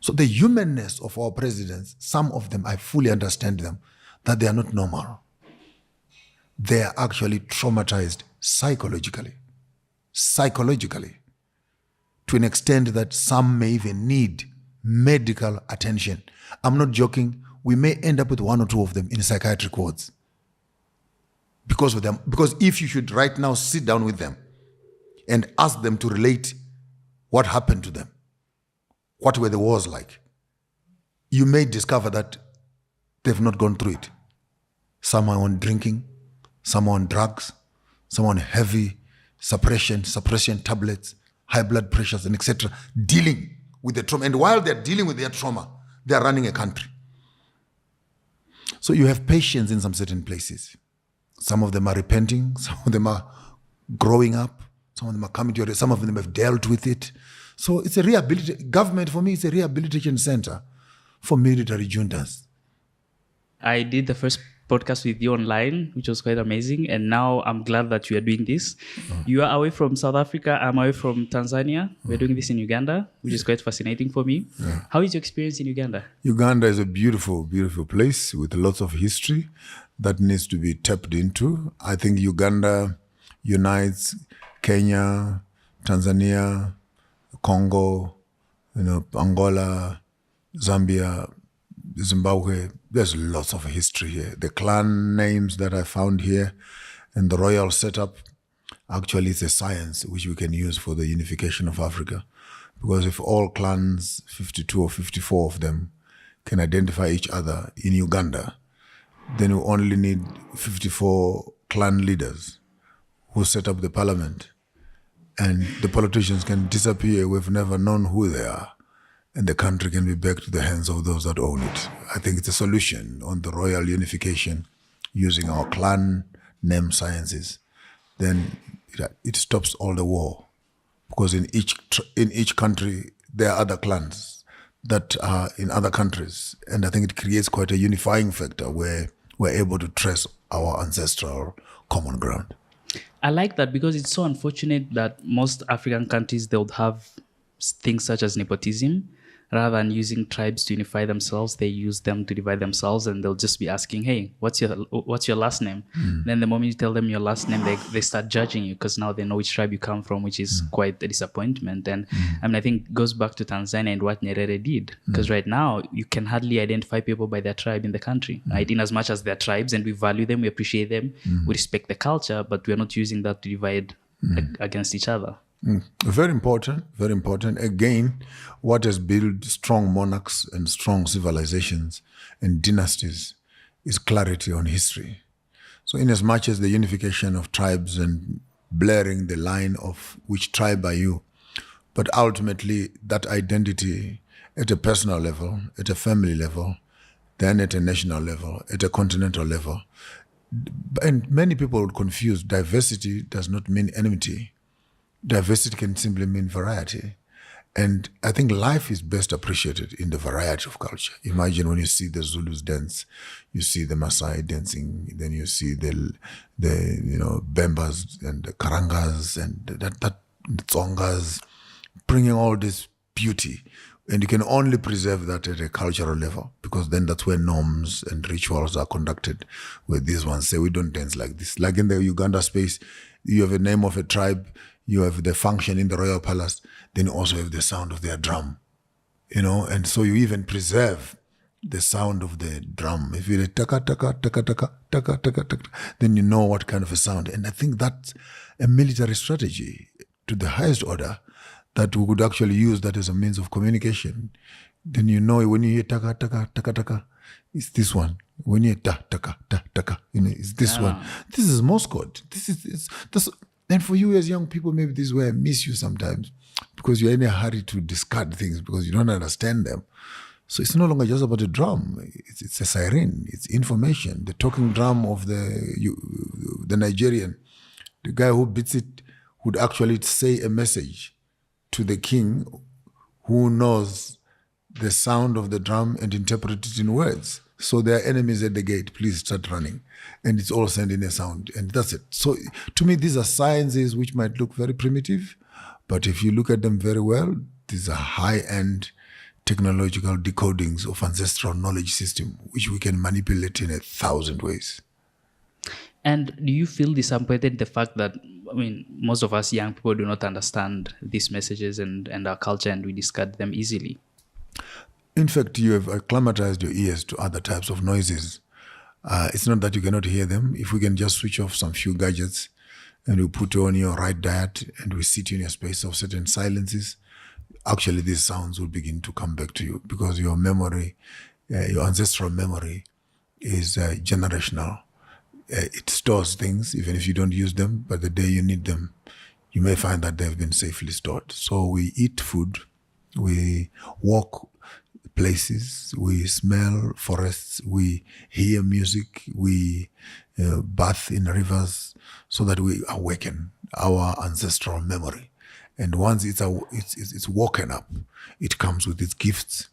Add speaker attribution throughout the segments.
Speaker 1: So the humanness of our presidents, some of them, I fully understand them, that they are not normal. They are actually traumatized psychologically, to an extent that some may even need medical attention. I'm not joking. We may end up with one or two of them in psychiatric wards because of them. Because if you should right now sit down with them and ask them to relate what happened to them, what were the wars like, you may discover that they've not gone through it. Some are on drinking, some are on drugs, some are on heavy suppression tablets, high blood pressures, and etc., dealing with the trauma. And while they're dealing with their trauma, they're running a country. So you have patience in some certain places. Some of them are repenting, some of them are growing up, some of them are coming to some of them have dealt with it. So it's a rehabilitation. Government, for me, is a rehabilitation center for military juntas.
Speaker 2: I did the first podcast with you online, which was quite amazing. And now I'm glad that you are doing this. You are away from South Africa. I'm away from Tanzania. We're doing this in Uganda, which is quite fascinating for me. How is your experience in Uganda?
Speaker 1: Uganda is a beautiful, beautiful place with lots of history that needs to be tapped into. I think Uganda unites Kenya, Tanzania, Congo, Angola, Zambia, Zimbabwe. There's lots of history here. The clan names that I found here and the royal setup, actually it's a science which we can use for the unification of Africa. Because if all clans, 52 or 54 of them, can identify each other in Uganda, then we only need 54 clan leaders who set up the parliament. And the politicians can disappear. We've never known who they are. And the country can be back to the hands of those that own it. I think it's a solution on the royal unification using our clan name sciences. Then it stops all the war. Because in each country, there are other clans that are in other countries. And I think it creates quite a unifying factor where we're able to trace our ancestral common ground.
Speaker 2: I like that because it's so unfortunate that most African countries, they would have things such as nepotism. Rather than using tribes to unify themselves, they use them to divide themselves, and they'll just be asking, hey, what's your last name? Then the moment you tell them your last name, they start judging you because now they know which tribe you come from, which is quite a disappointment. And I think it goes back to Tanzania and what Nyerere did, because right now you can hardly identify people by their tribe in the country, right? In as much as they're tribes and we value them, we appreciate them, we respect the culture, but we're not using that to divide against each other.
Speaker 1: Very important, very important. Again, what has built strong monarchs and strong civilizations and dynasties is clarity on history. So in as much as the unification of tribes and blurring the line of which tribe are you, but ultimately that identity at a personal level, at a family level, then at a national level, at a continental level. And many people would confuse diversity does not mean enmity. Diversity can simply mean variety. And I think life is best appreciated in the variety of culture. Imagine when you see the Zulus dance, you see the Maasai dancing, then you see the Bembas and the Karangas and the Tsongas, bringing all this beauty. And you can only preserve that at a cultural level because then that's where norms and rituals are conducted, where these ones say, we don't dance like this. Like in the Uganda space, you have a name of a tribe, you have the function in the royal palace, then you also have the sound of their drum, and so you even preserve the sound of the drum. If you taka, taka, taka, taka, taka, taka, taka, then you know what kind of a sound. And I think that's a military strategy to the highest order that we could actually use that as a means of communication. Then you know when you hear taka, taka, taka, taka, it's this one. When you hear ta, taka, ta, taka, it's this one. This is Morse code. And for you as young people, maybe this is where I miss you sometimes because you're in a hurry to discard things because you don't understand them. So it's no longer just about a drum. It's a siren. It's information. The talking drum of the Nigerian, the guy who beats it would actually say a message to the king who knows the sound of the drum and interpret it in words. So there are enemies at the gate, please start running. And it's all sending a sound, and that's it. So to me, these are sciences which might look very primitive, but if you look at them very well, these are high-end technological decodings of ancestral knowledge system, which we can manipulate in 1,000 ways.
Speaker 2: And do you feel disappointed the fact that, I mean, most of us young people do not understand these messages and our culture, and we discard them easily?
Speaker 1: In fact, you have acclimatized your ears to other types of noises. It's not that you cannot hear them. If we can just switch off some few gadgets and we put on your right diet and we sit in a space of certain silences, actually these sounds will begin to come back to you, because your memory, your ancestral memory is generational. It stores things even if you don't use them, but the day you need them, you may find that they've been safely stored. So we eat food, we walk places, we smell forests, we hear music, we bath in rivers, so that we awaken our ancestral memory. And once it's woken up, it comes with its gifts,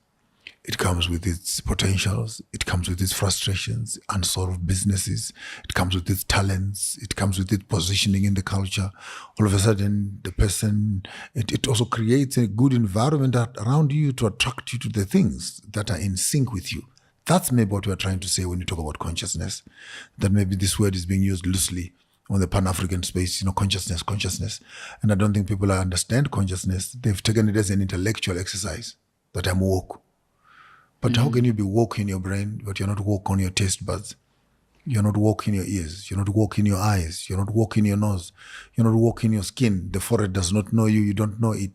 Speaker 1: it comes with its potentials, it comes with its frustrations, unsolved businesses, it comes with its talents, it comes with its positioning in the culture. All of a sudden, the person, it also creates a good environment around you to attract you to the things that are in sync with you. That's maybe what we're trying to say when you talk about consciousness, that maybe this word is being used loosely on the Pan-African space, consciousness. And I don't think people understand consciousness. They've taken it as an intellectual exercise, that I'm woke. But how can you be woke in your brain, but you're not woke on your taste buds? You're not woke in your ears. You're not woke in your eyes. You're not woke in your nose. You're not woke in your skin. The forehead does not know you. You don't know it.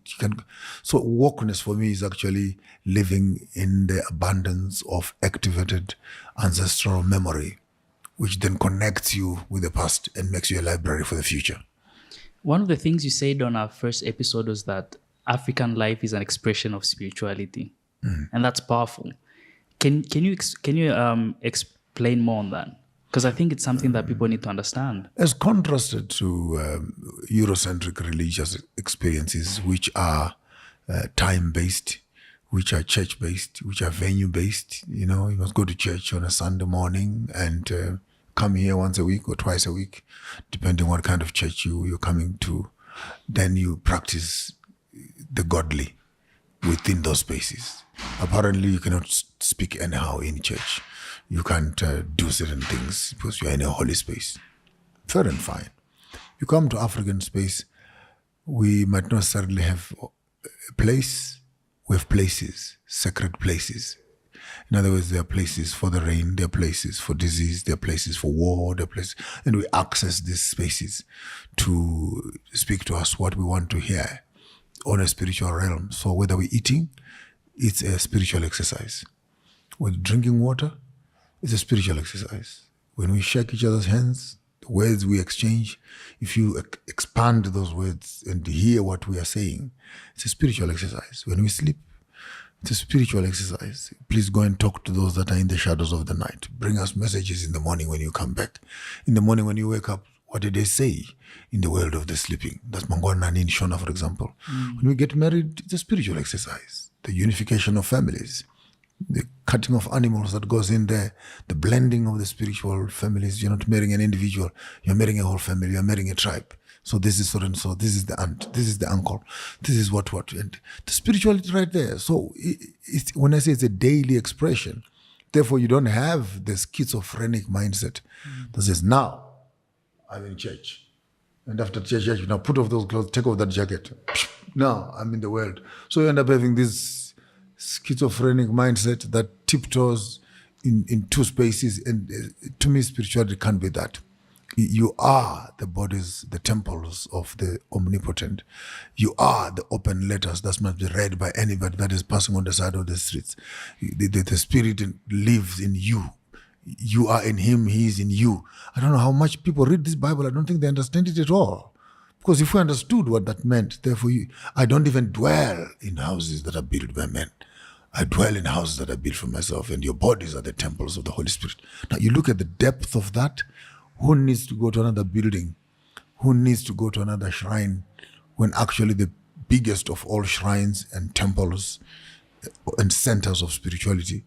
Speaker 1: So wokeness for me is actually living in the abundance of activated ancestral memory, which then connects you with the past and makes you a library for the future.
Speaker 2: One of the things you said on our first episode was that African life is an expression of spirituality. And that's powerful. Can you explain more on that? Because I think it's something that people need to understand.
Speaker 1: As contrasted to Eurocentric religious experiences, which are time-based, which are church-based, which are venue-based. You must go to church on a Sunday morning and come here once a week or twice a week, depending what kind of church you're coming to. Then you practice the godly within those spaces. Apparently, you cannot speak anyhow in church. You can't do certain things because you're in a holy space. Fair and fine. You come to African space, we might not necessarily have a place. We have places, sacred places. In other words, there are places for the rain, there are places for disease, there are places for war, there are places, and we access these spaces to speak to us what we want to hear on a spiritual realm. So whether we're eating, it's a spiritual exercise. When drinking water, it's a spiritual exercise. When we shake each other's hands, the words we exchange, if you expand those words and hear what we are saying, it's a spiritual exercise. When we sleep, it's a spiritual exercise. Please go and talk to those that are in the shadows of the night. Bring us messages in the morning when you come back. In the morning when you wake up, what did they say in the world of the sleeping? That's Mangwana in Shona, for example. When we get married, it's a spiritual exercise. The unification of families, the cutting of animals that goes in there, the blending of the spiritual families. You're not marrying an individual, you're marrying a whole family, you're marrying a tribe. So this is so and so, this is the aunt, this is the uncle, this is what, and the spirituality right there. So when I say it's a daily expression, therefore you don't have the schizophrenic mindset that says, now I'm in church. And after church, now put off those clothes, take off that jacket. Now I'm in the world. So you end up having this schizophrenic mindset that tiptoes in two spaces. And to me, spirituality can't be that. You are the bodies, the temples of the omnipotent. You are the open letters that must be read by anybody that is passing on the side of the streets. The spirit lives in you. You are in him, he is in you. I don't know how much people read this Bible. I don't think they understand it at all. Because if we understood what that meant, therefore, I don't even dwell in houses that are built by men. I dwell in houses that are built for myself, and your bodies are the temples of the Holy Spirit. Now, you look at the depth of that. Who needs to go to another building? Who needs to go to another shrine when actually the biggest of all shrines and temples and centers of spirituality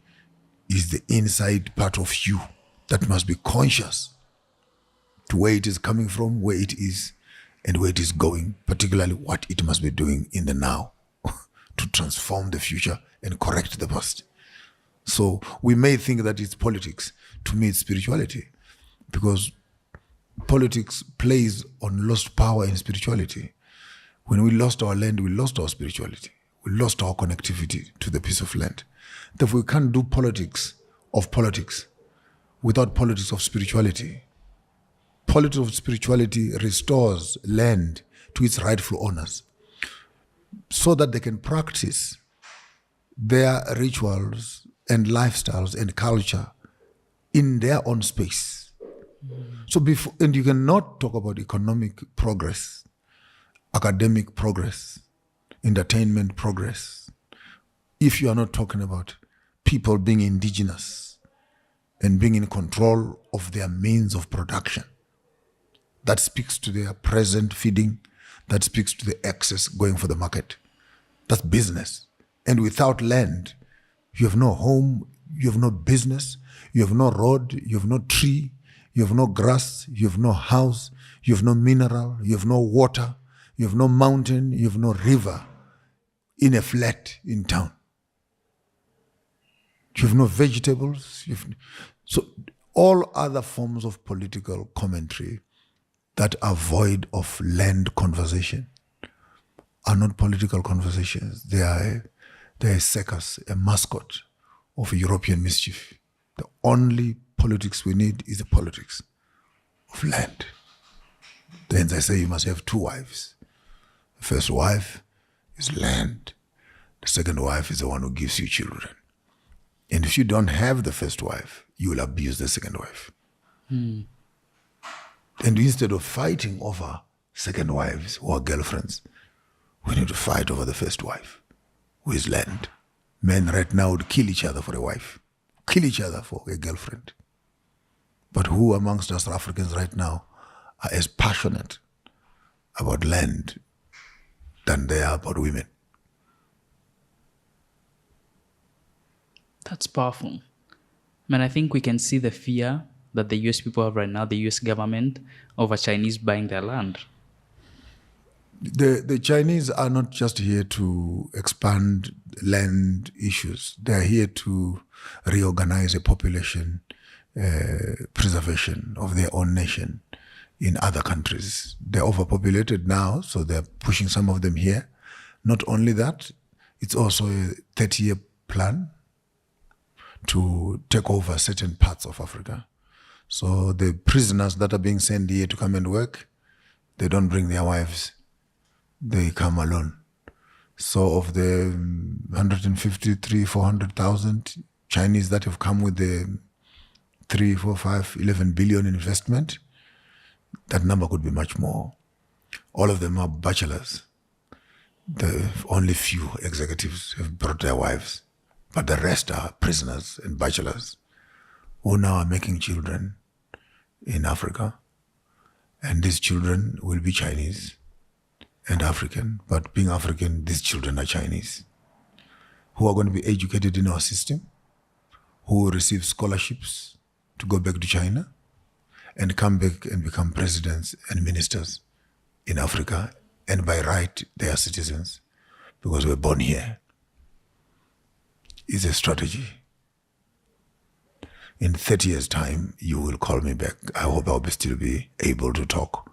Speaker 1: is the inside part of you that must be conscious to where it is coming from, where it is, and where it is going, particularly what it must be doing in the now. to transform the future and correct the past. So we may think that it's politics. To me, it's spirituality, because politics plays on lost power in spirituality. When we lost our land, we lost our spirituality. We lost our connectivity to the piece of land. Therefore, we can't do politics of politics without politics of spirituality. Politics of spirituality restores land to its rightful owners so that they can practice their rituals and lifestyles and culture in their own space. So before, and you cannot talk about economic progress, academic progress, entertainment progress, if you are not talking about people being indigenous and being in control of their means of production. That speaks to their present feeding, that speaks to the excess going for the market. That's business. And without land, you have no home, you have no business, you have no road, you have no tree, you have no grass, you have no house, you have no mineral, you have no water, you have no mountain, you have no river in a flat in town. You have no vegetables. So all other forms of political commentary that are void of land conversation are not political conversations. They are a circus, a mascot of European mischief. The only politics we need is the politics of land. Then they say you must have 2 wives. The first wife is land. The second wife is the one who gives you children. And if you don't have the first wife, you will abuse the second wife. And instead of fighting over second wives or girlfriends, we need to fight over the first wife, who is land. Men right now would kill each other for a wife, kill each other for a girlfriend. But who amongst us Africans right now are as passionate about land than they are about women?
Speaker 2: That's powerful. I think we can see the fear that the US people have right now, the US government, over Chinese buying their land.
Speaker 1: The Chinese are not just here to expand land issues. They are here to reorganize a population preservation of their own nation in other countries. They're overpopulated now, so they're pushing some of them here. Not only that, it's also a 30-year plan to take over certain parts of Africa. So the prisoners that are being sent here to come and work, they don't bring their wives. They come alone. So of the 153, 400,000 Chinese that have come with the 3, 4, 5, 11 billion investment, that number could be much more. All of them are bachelors. The only few executives have brought their wives, but the rest are prisoners and bachelors who now are making children in Africa. And these children will be Chinese and African, but being African, these children are Chinese, who are going to be educated in our system, who will receive scholarships to go back to China and come back and become presidents and ministers in Africa, and by right, they are citizens because we're born here. It's a strategy. In 30 years' time, you will call me back. I hope I'll still be able to talk.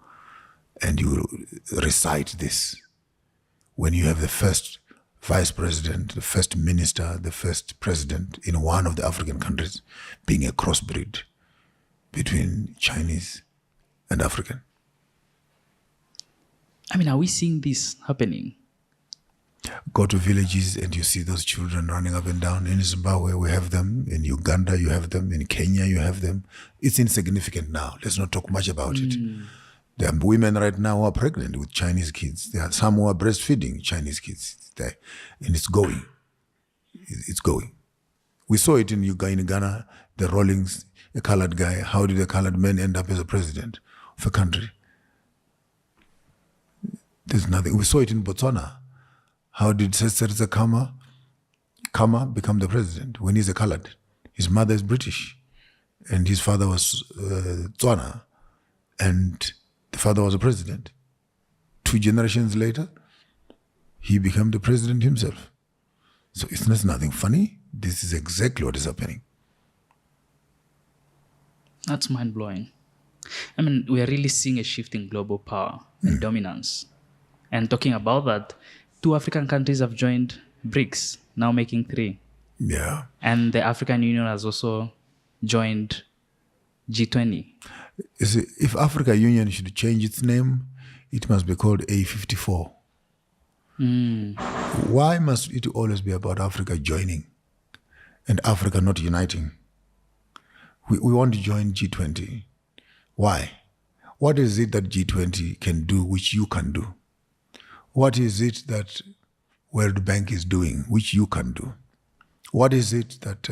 Speaker 1: And you will recite this. When you have the first vice president, the first minister, the first president in one of the African countries being a crossbreed between Chinese and African.
Speaker 2: Are we seeing this happening?
Speaker 1: Go to villages and you see those children running up and down. In Zimbabwe, we have them. In Uganda, you have them. In Kenya, you have them. It's insignificant now. Let's not talk much about it. There are women right now who are pregnant with Chinese kids. There are some who are breastfeeding Chinese kids. It's there. And it's going. It's going. We saw it in Ghana, the Rawlings, a colored guy. How did a colored man end up as a president of a country? There's nothing. We saw it in Botswana. How did Cesar Kama become the president when he's a colored? His mother is British and his father was Tswana, and the father was a president. 2 generations later, he became the president himself. So it's nothing funny. This is exactly what is happening.
Speaker 2: That's mind-blowing. I mean, we are really seeing a shift in global power and dominance. And talking about that, 2 African countries have joined BRICS, now making 3.
Speaker 1: Yeah.
Speaker 2: And the African Union has also joined G20.
Speaker 1: You see, if Africa Union should change its name, it must be called A54. Why must it always be about Africa joining and Africa not uniting? We want to join G20. Why? What is it that G20 can do which you can do? What is it that World Bank is doing which you can do? What is it that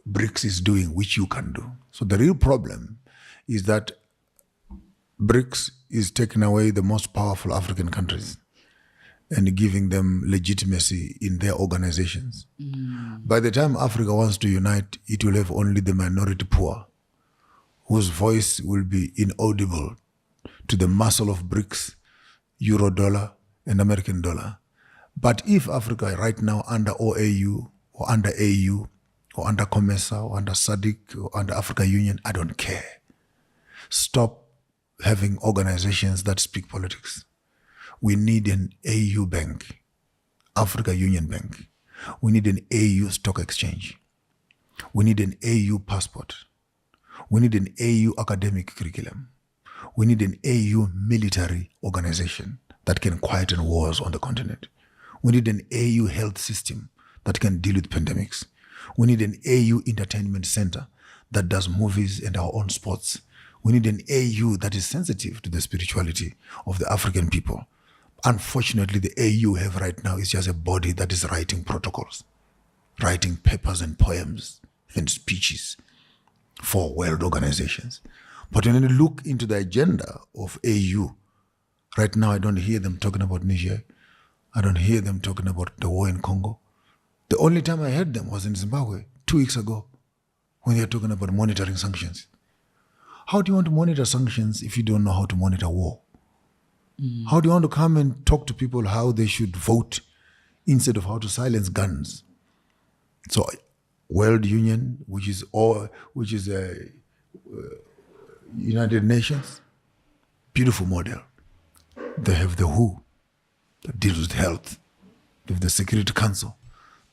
Speaker 1: BRICS is doing which you can do? So the real problem is that BRICS is taking away the most powerful African countries and giving them legitimacy in their organizations. By the time Africa wants to unite, it will have only the minority poor, whose voice will be inaudible to the muscle of BRICS, Euro dollar, and American dollar. But if Africa right now under OAU, or under AU, or under COMESA, or under SADC, or under Africa Union, I don't care. Stop having organizations that speak politics. We need an AU bank, Africa Union Bank. We need an AU stock exchange. We need an AU passport. We need an AU academic curriculum. We need an AU military organization that can quieten wars on the continent. We need an AU health system that can deal with pandemics. We need an AU entertainment center that does movies and our own sports. We need an AU that is sensitive to the spirituality of the African people. Unfortunately, the AU have right now is just a body that is writing protocols, writing papers and poems and speeches for world organizations. But when you look into the agenda of AU, right now I don't hear them talking about Niger. I don't hear them talking about the war in Congo. The only time I heard them was in Zimbabwe 2 weeks ago when they were talking about monitoring sanctions. How do you want to monitor sanctions if you don't know how to monitor war? How do you want to come and talk to people how they should vote instead of how to silence guns? So, World Union, which is United Nations, beautiful model. They have the WHO that deals with health. They have the Security Council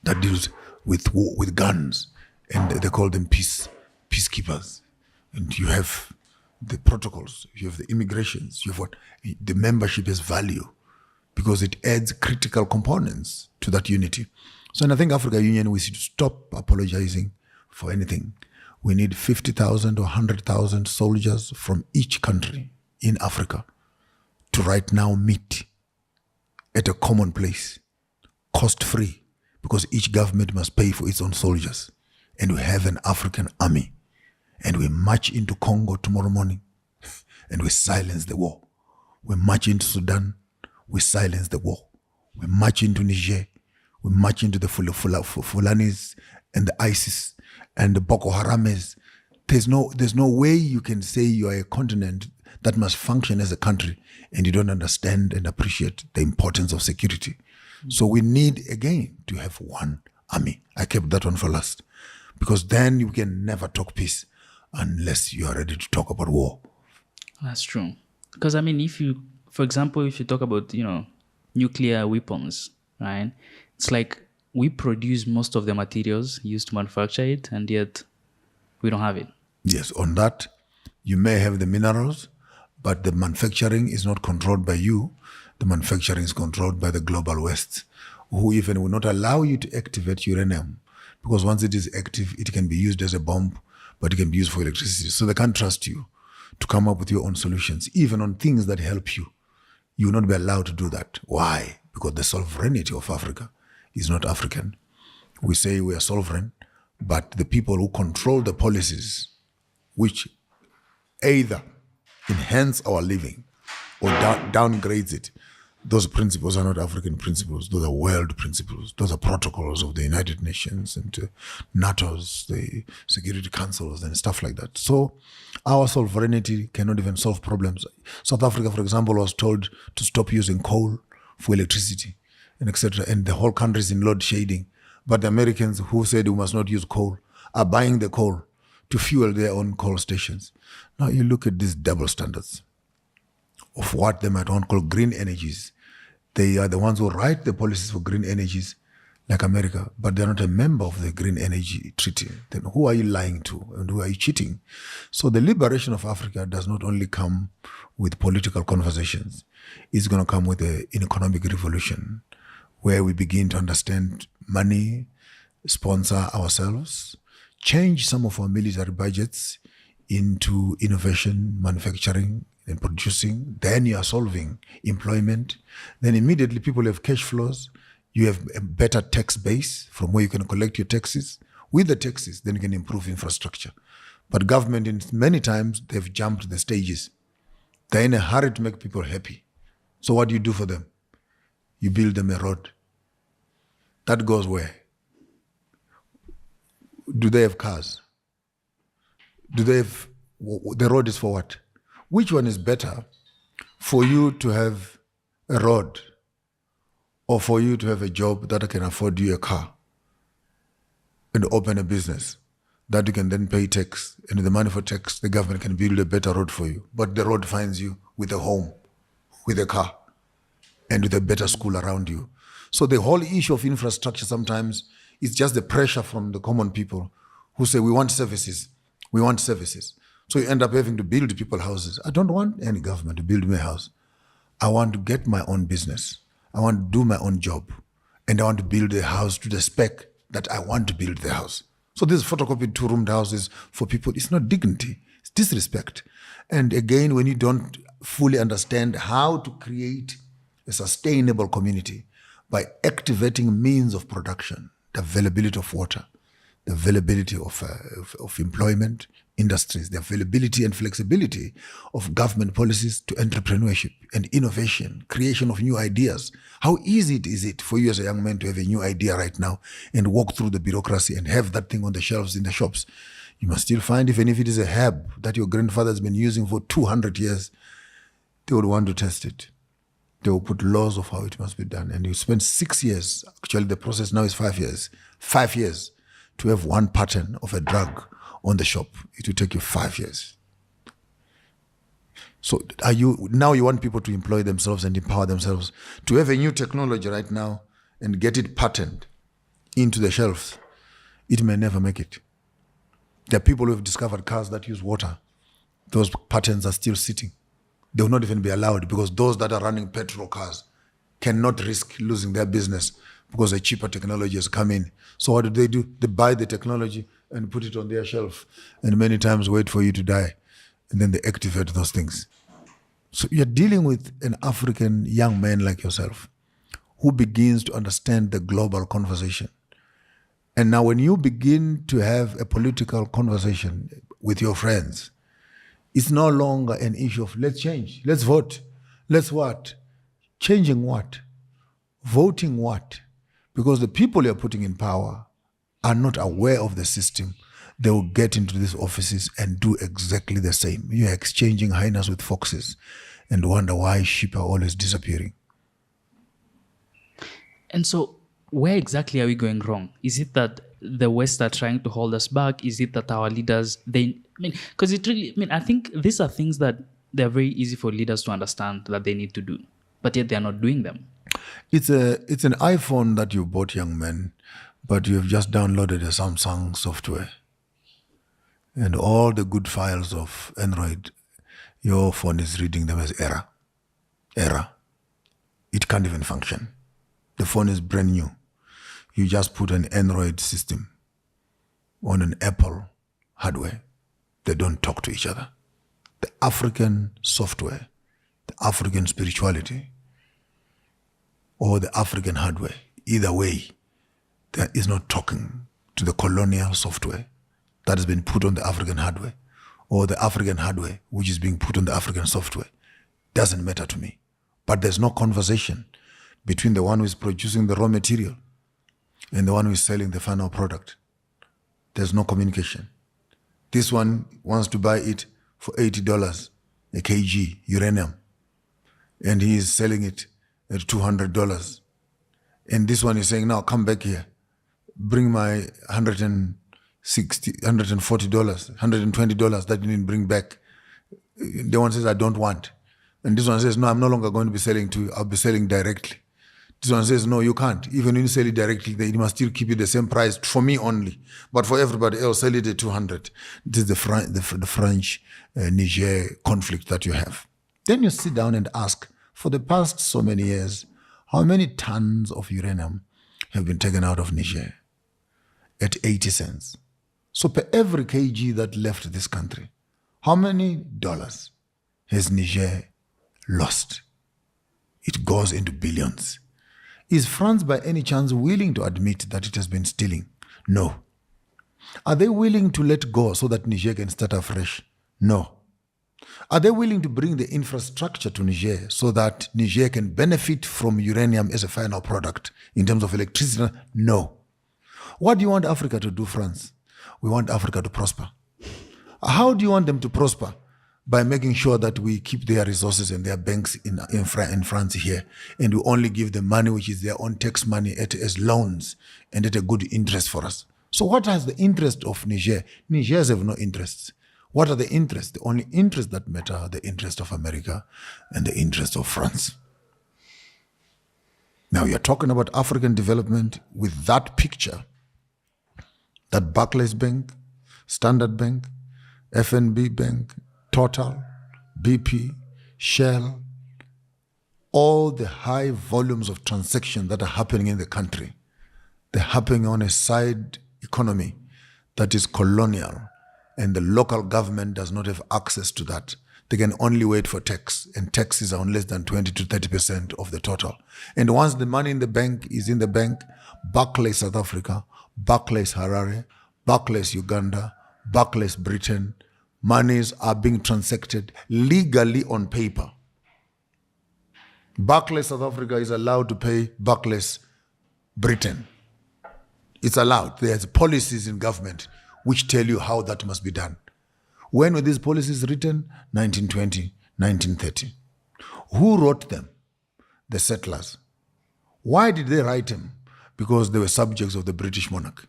Speaker 1: that deals with guns, and they call them peacekeepers. And you have the protocols, you have the immigrations, you have what the membership has value because it adds critical components to that unity. So, and I think Africa Union, we should stop apologizing for anything. We need 50,000 or 100,000 soldiers from each country in Africa to right now meet at a common place, cost-free, because each government must pay for its own soldiers. And we have an African army. And we march into Congo tomorrow morning and we silence the war. We march into Sudan, we silence the war. We march into Niger, we march into the Fulanis and the ISIS and the Boko Harames. There's no way you can say you are a continent that must function as a country and you don't understand and appreciate the importance of security. So we need, again, to have one army. I kept that one for last because then you can never talk peace unless you are ready to talk about war.
Speaker 2: That's true. Because, I mean, for example, if you talk about, nuclear weapons, right? It's like we produce most of the materials used to manufacture it, and yet we don't have it.
Speaker 1: Yes, on that, you may have the minerals, but the manufacturing is not controlled by you. The manufacturing is controlled by the global West, who even will not allow you to activate uranium, because once it is active, it can be used as a bomb, but it can be used for electricity. So they can't trust you to come up with your own solutions, even on things that help you. You will not be allowed to do that. Why? Because the sovereignty of Africa is not African. We say we are sovereign, but the people who control the policies, which either enhance our living or downgrades it, those principles are not African principles. Those are world principles. Those are protocols of the United Nations and NATO's, the Security Councils and stuff like that. So our sovereignty cannot even solve problems. South Africa, for example, was told to stop using coal for electricity. and etc. And the whole country is in load shedding. But the Americans who said we must not use coal are buying the coal to fuel their own coal stations. Now you look at these double standards of what they might want to call green energies. They are the ones who write the policies for green energies, like America, but they're not a member of the Green Energy Treaty. Then who are you lying to and who are you cheating? So the liberation of Africa does not only come with political conversations, it's going to come with an economic revolution where we begin to understand money, sponsor ourselves, change some of our military budgets into innovation, manufacturing, and producing. Then you are solving employment. Then immediately people have cash flows. You have a better tax base from where you can collect your taxes. With the taxes, then you can improve infrastructure. But government, in many times, they've jumped the stages. They're in a hurry to make people happy. So what do you do for them? You build them a road. That goes where? Do they have cars? Do they have, the road is for what? Which one is better for you to have a road or for you to have a job that can afford you a car and open a business that you can then pay tax, and with the money for tax, the government can build a better road for you. But the road finds you with a home, with a car, and with a better school around you. So the whole issue of infrastructure sometimes is just the pressure from the common people who say, we want services, we want services. So you end up having to build people houses. I don't want any government to build me a house. I want to get my own business. I want to do my own job. And I want to build a house to the spec that I want to build the house. So these photocopied two-roomed houses for people, it's not dignity, it's disrespect. And again, when you don't fully understand how to create a sustainable community by activating means of production, the availability of water, the availability of employment, industries, the availability and flexibility of government policies to entrepreneurship and innovation, creation of new ideas. How easy is it for you as a young man to have a new idea right now and walk through the bureaucracy and have that thing on the shelves in the shops? You must still find, even if it is a herb that your grandfather has been using for 200 years, they would want to test it. They will put laws of how it must be done. And you spend 6 years, actually the process now is 5 years, 5 years to have one pattern of a drug on the shop. It will take you 5 years. So now you want people to employ themselves and empower themselves to have a new technology right now and get it patented into the shelves. It may never make it. There are people who have discovered cars that use water. Those patents are still sitting. They will not even be allowed because those that are running petrol cars cannot risk losing their business because a cheaper technology has come in. So what do? They buy the technology and put it on their shelf and many times wait for you to die. And then they activate those things. So you're dealing with an African young man like yourself who begins to understand the global conversation. And now when you begin to have a political conversation with your friends, it's no longer an issue of let's change, let's vote, let's what? Changing what? Voting what? Because the people you're putting in power are not aware of the system. They will get into these offices and do exactly the same. You're exchanging hyenas with foxes and wonder why sheep are always disappearing.
Speaker 2: And so where exactly are we going wrong? Is it that the West are trying to hold us back? Is it that our leaders, because I think these are things that they're very easy for leaders to understand that they need to do, but yet they're not doing them.
Speaker 1: It's an iPhone that you bought, young man, but you have just downloaded a Samsung software. And all the good files of Android, your phone is reading them as error. Error. It can't even function. The phone is brand new. You just put an Android system on an Apple hardware. They don't talk to each other. The African software, the African spirituality, or the African hardware, either way, that is not talking to the colonial software that has been put on the African hardware, or the African hardware which is being put on the African software. Doesn't matter to me. But there's no conversation between the one who is producing the raw material and the one who is selling the final product. There's no communication. This one wants to buy it for $80 a kg uranium, and he is selling it at $200. And this one is saying, now come back here. Bring my $140, $120 that you didn't bring back. The one says, I don't want. And this one says, no, I'm no longer going to be selling to you. I'll be selling directly. This one says, no, you can't. Even when you sell it directly, they must still keep it the same price for me only. But for everybody else, sell it at 200. This is the French Niger conflict that you have. Then you sit down and ask, for the past so many years, how many tons of uranium have been taken out of Niger? At 80 cents. So per every kg that left this country, how many dollars has Niger lost? It goes into billions. Is France by any chance willing to admit that it has been stealing? No. Are they willing to let go so that Niger can start afresh? No. Are they willing to bring the infrastructure to Niger so that Niger can benefit from uranium as a final product in terms of electricity? No. What do you want Africa to do, France? We want Africa to prosper. How do you want them to prosper? By making sure that we keep their resources and their banks in France here, and we only give them money which is their own tax money as loans and at a good interest for us. So what has the interest of Niger? Nigers have no interests. What are the interests? The only interests that matter are the interest of America and the interest of France. Now you're talking about African development with that picture, that Barclays Bank, Standard Bank, FNB Bank, Total, BP, Shell, all the high volumes of transactions that are happening in the country, they're happening on a side economy that is colonial, and the local government does not have access to that. They can only wait for tax, and taxes are on less than 20 to 30% of the total. And once the money in the bank is in the bank, Barclays South Africa, Barclays Harare, Barclays Uganda, Barclays Britain, monies are being transacted legally on paper. Barclays South Africa is allowed to pay Barclays Britain. It's allowed. There's policies in government which tell you how that must be done. When were these policies written? 1920, 1930. Who wrote them? The settlers. Why did they write them? Because they were subjects of the British monarch.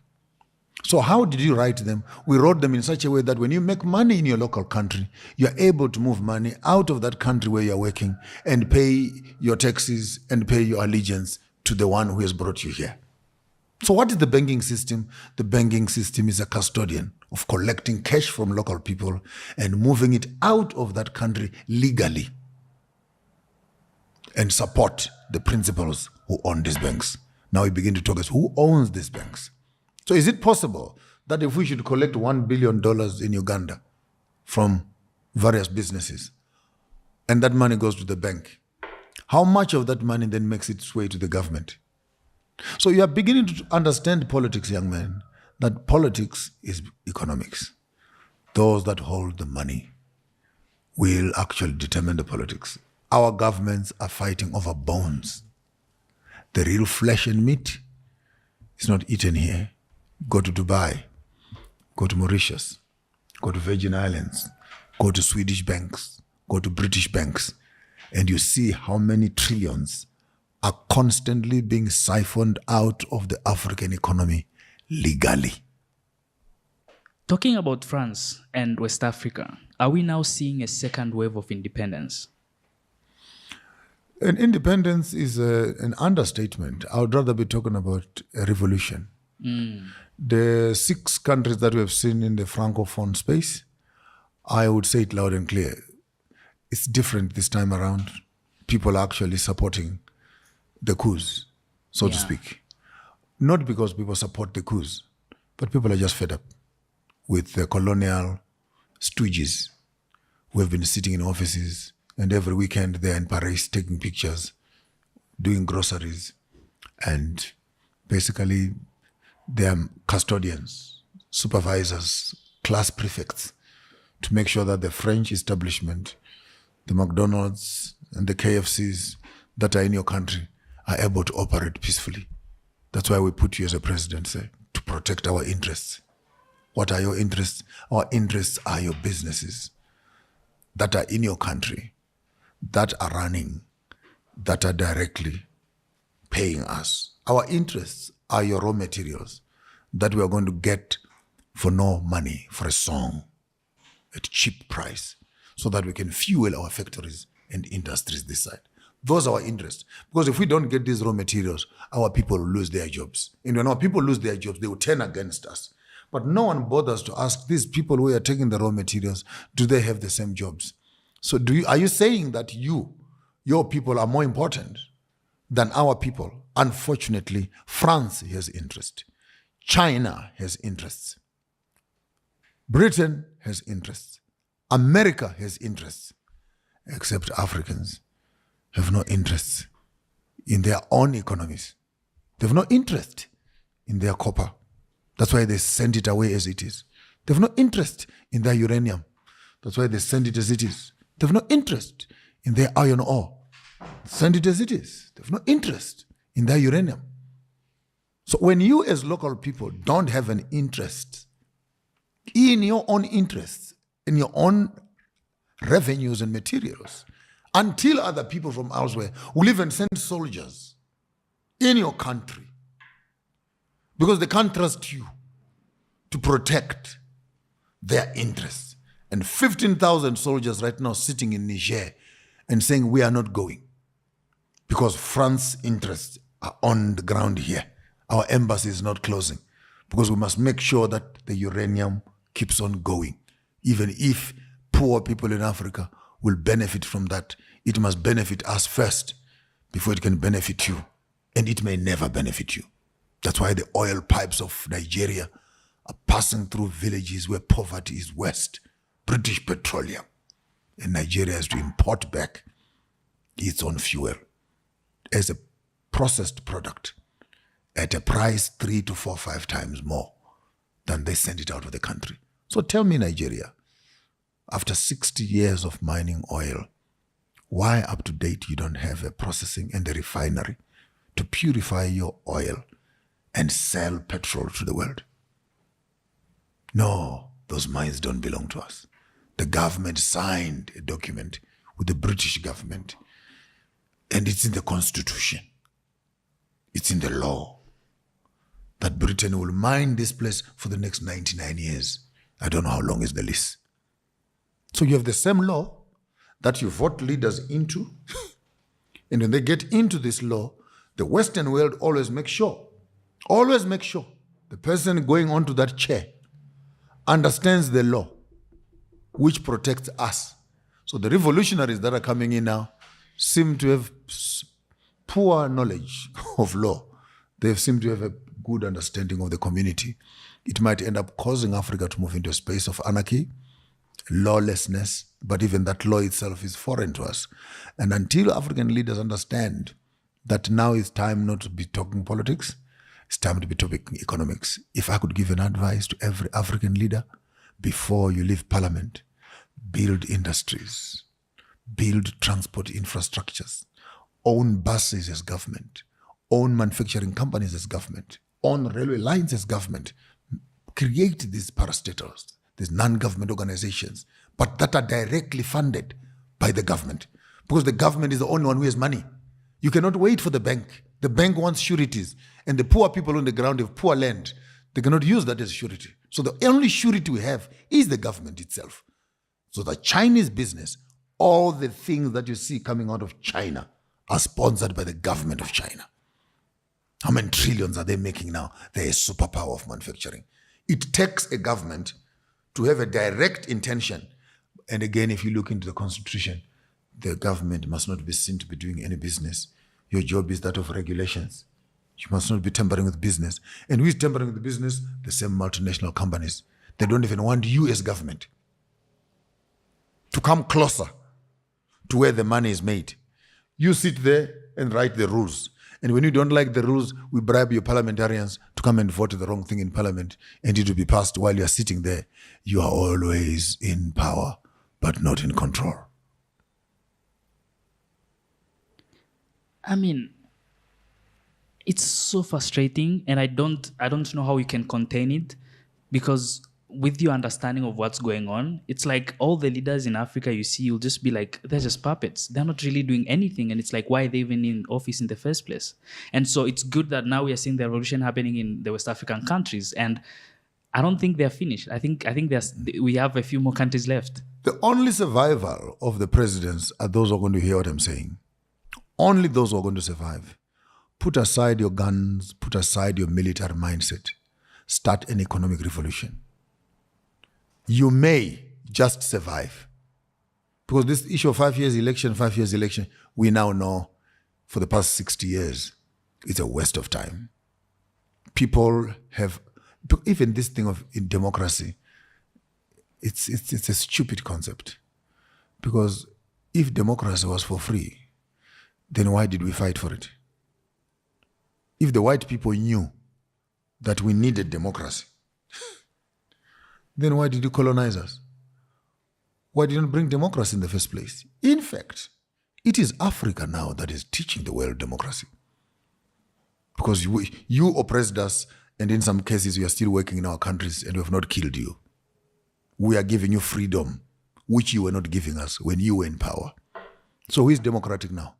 Speaker 1: So how did you write them? We wrote them in such a way that when you make money in your local country, you're able to move money out of that country where you're working and pay your taxes and pay your allegiance to the one who has brought you here. So what is the banking system? The banking system is a custodian of collecting cash from local people and moving it out of that country legally and support the principals who own these banks. Now we begin to talk as who owns these banks. So is it possible that if we should collect $1 billion in Uganda from various businesses and that money goes to the bank, how much of that money then makes its way to the government? So you are beginning to understand politics, young man, that politics is economics. Those that hold the money will actually determine the politics. Our governments are fighting over bones. The real flesh and meat is not eaten here. Go to Dubai, go to Mauritius, go to Virgin Islands, go to Swedish banks, go to British banks, and you see how many trillions are constantly being siphoned out of the African economy legally.
Speaker 2: Talking about France and West Africa, are we now seeing a second wave of independence?
Speaker 1: And independence is an understatement. I would rather be talking about a revolution. The 6 countries that we have seen in the Francophone space, I would say it loud and clear. It's different this time around. People are actually supporting the coups, so to speak. Not because people support the coups, but people are just fed up with the colonial stooges who have been sitting in offices and every weekend they're in Paris taking pictures, doing groceries, and basically they're custodians, supervisors, class prefects to make sure that the French establishment, the McDonald's and the KFCs that are in your country are able to operate peacefully. That's why we put you as a president, sir, to protect our interests. What are your interests? Our interests are your businesses that are in your country, that are running, that are directly paying us. Our interests are your raw materials that we are going to get for no money, for a song, at cheap price, so that we can fuel our factories and industries this side. Those are our interests. Because if we don't get these raw materials, our people will lose their jobs. And when our people lose their jobs, they will turn against us. But no one bothers to ask these people who are taking the raw materials, do they have the same jobs? So are you saying that your people are more important than our people? Unfortunately, France has interest. China has interests. Britain has interests. America has interests. Except Africans have no interests in their own economies. They have no interest in their copper. That's why they send it away as it is. They have no interest in their uranium. That's why they send it as it is. They have no interest in their iron ore. Send it as it is. They have no interest in their uranium. So when you as local people don't have an interest in your own interests, in your own revenues and materials, until other people from elsewhere will even send soldiers in your country because they can't trust you to protect their interests. And 15,000 soldiers right now sitting in Niger and saying we are not going because France's interests are on the ground here. Our embassy is not closing because we must make sure that the uranium keeps on going. Even if poor people in Africa will benefit from that, it must benefit us first before it can benefit you. And it may never benefit you. That's why the oil pipes of Nigeria are passing through villages where poverty is worst. British Petroleum. And Nigeria has to import back its own fuel as a processed product at a price 3 to 4, 5 times more than they send it out of the country. So tell me, Nigeria, after 60 years of mining oil, why up to date you don't have a processing and a refinery to purify your oil and sell petrol to the world? No, those mines don't belong to us. The government signed a document with the British government, and it's in the Constitution. It's in the law that Britain will mine this place for the next 99 years. I don't know how long is the lease. So you have the same law that you vote leaders into, and when they get into this law, the Western world always makes sure the person going onto that chair understands the law, which protects us. So the revolutionaries that are coming in now seem to have poor knowledge of law. They seem to have a good understanding of the community. It might end up causing Africa to move into a space of anarchy, lawlessness, but even that law itself is foreign to us. And until African leaders understand that now is time not to be talking politics, it's time to be talking economics. If I could give an advice to every African leader, before you leave parliament, build industries, build transport infrastructures, own buses as government, own manufacturing companies as government, own railway lines as government, create these parastatals, these non-government organizations, but that are directly funded by the government, because the government is the only one who has money. You cannot wait for the bank. The bank wants sureties, and the poor people on the ground have poor land. They cannot use that as surety. So the only surety we have is the government itself. So the Chinese business, all the things that you see coming out of China are sponsored by the government of China. How many trillions are they making now? They're a superpower of manufacturing. It takes a government to have a direct intention. And again, if you look into the Constitution, the government must not be seen to be doing any business. Your job is that of regulations. You must not be tampering with business. And who is tampering with the business? The same multinational companies. They don't even want you as government to come closer to where the money is made. You sit there and write the rules. And when you don't like the rules, we bribe your parliamentarians to come and vote the wrong thing in parliament, and it will be passed while you are sitting there. You are always in power, but not in control.
Speaker 2: I mean, it's so frustrating, and I don't know how you can contain it, because with your understanding of what's going on, it's like all the leaders in Africa you see, you'll just be like, they're just puppets. They're not really doing anything. And it's like, why are they even in office in the first place? And so it's good that now we are seeing the revolution happening in the West African countries. And I don't think they're finished. I think we have a few more countries left.
Speaker 1: The only survival of the presidents are those who are going to hear what I'm saying. Only those who are going to survive. Put aside your guns, put aside your military mindset. Start an economic revolution. You may just survive. Because this issue of 5 years election, we now know for the past 60 years, it's a waste of time. People have, even this thing of in democracy, it's a stupid concept. Because if democracy was for free, then why did we fight for it? If the white people knew that we needed democracy, then why did you colonize us? Why didn't you bring democracy in the first place? In fact, it is Africa now that is teaching the world democracy. Because you oppressed us, and in some cases we are still working in our countries and we have not killed you. We are giving you freedom, which you were not giving us when you were in power. So who is democratic now?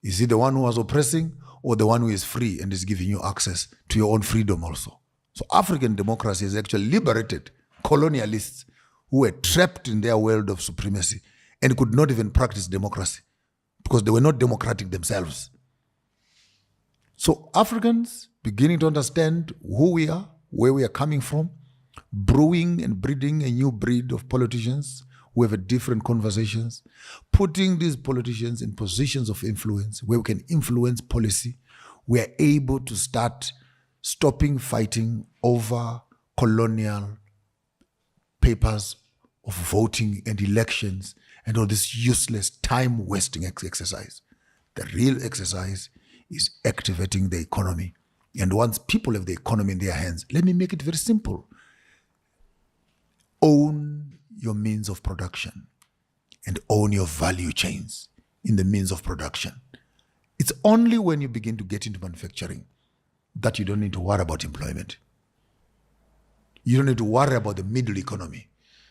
Speaker 1: Is it the one who was oppressing, or the one who is free and is giving you access to your own freedom also? So African democracy has actually liberated colonialists who were trapped in their world of supremacy and could not even practice democracy because they were not democratic themselves. So Africans beginning to understand who we are, where we are coming from, brewing and breeding a new breed of politicians who have different conversations, putting these politicians in positions of influence where we can influence policy. We are able to start stopping fighting over colonial papers of voting and elections and all this useless time-wasting exercise. The real exercise is activating the economy. And once people have the economy in their hands, let me make it very simple. Own your means of production and own your value chains in the means of production. It's only when you begin to get into manufacturing that you don't need to worry about employment. You don't need to worry about the middle economy.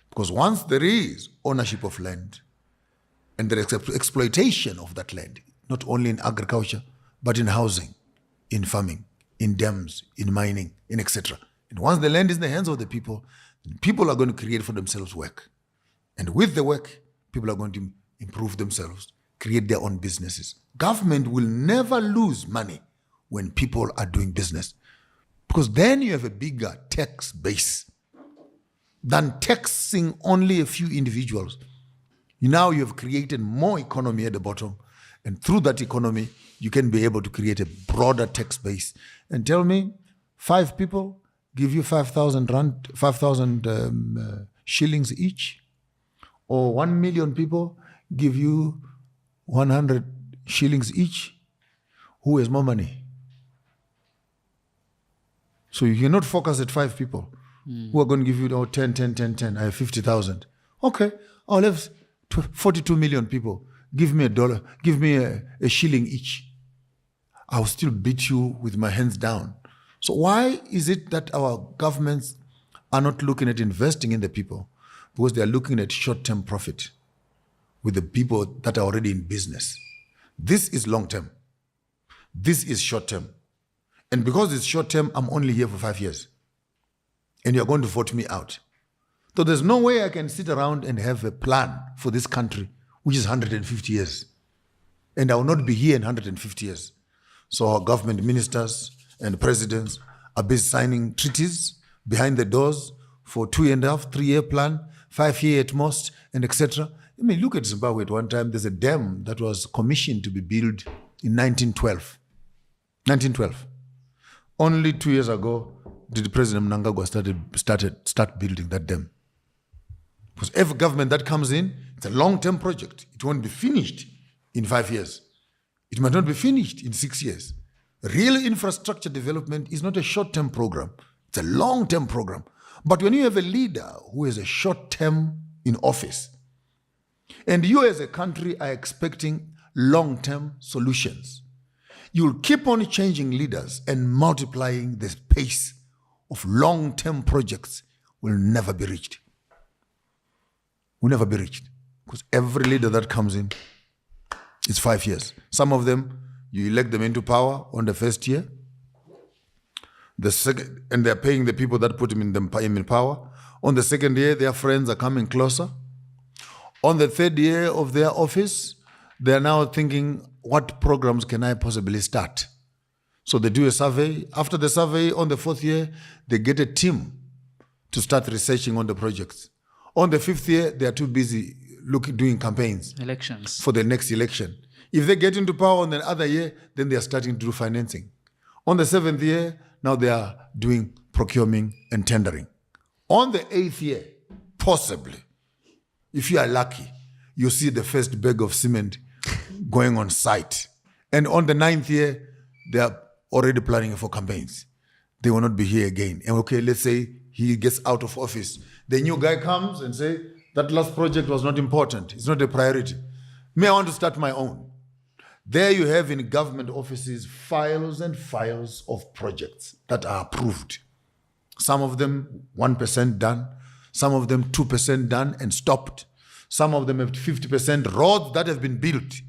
Speaker 1: Because once there is ownership of land and there is exploitation of that land, not only in agriculture, but in housing, in farming, in dams, in mining, in etc. And once the land is in the hands of the people are going to create for themselves work. And with the work, people are going to improve themselves, create their own businesses. Government will never lose money when people are doing business. Because then you have a bigger tax base than taxing only a few individuals. Now you have created more economy at the bottom. And through that economy, you can be able to create a broader tax base. And tell me, 5 people give you 5,000 rand, 5,000 shillings each, or 1 million people give you 100 shillings each. Who has more money? So you cannot focus at 5 people who are going to give you 10. I have 50,000. Okay, I'll have 42 million people. Give me $1. Give me a shilling each. I'll still beat you with my hands down. So why is it that our governments are not looking at investing in the people? Because they are looking at short-term profit with the people that are already in business. This is long-term. This is short-term. And because it's short-term, I'm only here for 5 years. And you're going to vote me out. So there's no way I can sit around and have a plan for this country, which is 150 years. And I will not be here in 150 years. So our government ministers and presidents are busy signing treaties behind the doors for 2.5, 3-year plan, 5-year at most, and etc. I mean, look at Zimbabwe at one time. There's a dam that was commissioned to be built in 1912. 1912. Only 2 years ago did President Mnangagwa start building that dam. Because every government that comes in, it's a long-term project. It won't be finished in 5 years. It might not be finished in 6 years. Real infrastructure development is not a short-term program. It's a long-term program. But when you have a leader who is a short-term in office, and you as a country are expecting long-term solutions, you'll keep on changing leaders and multiplying the pace of long-term projects will never be reached. Will never be reached. Because every leader that comes in, it's 5 years. Some of them, you elect them into power on the first year. The second, and they're paying the people that put them in power. On the second year, their friends are coming closer. On the third year of their office, they're now thinking, what programs can I possibly start? So they do a survey. After the survey, on the fourth year, they get a team to start researching on the projects. On the fifth year, they are too busy doing campaigns.
Speaker 2: Elections.
Speaker 1: For the next election. If they get into power on the other year, then they are starting to do financing. On the seventh year, now they are doing procuring and tendering. On the eighth year, possibly, if you are lucky, you see the first bag of cement going on site. And on the ninth year, they are already planning for campaigns. They will not be here again. And okay, let's say he gets out of office. The new guy comes and say, that last project was not important. It's not a priority. Me, I want to start my own. There you have in government offices files and files of projects that are approved. Some of them 1% done. Some of them 2% done and stopped. Some of them have 50% roads that have been built.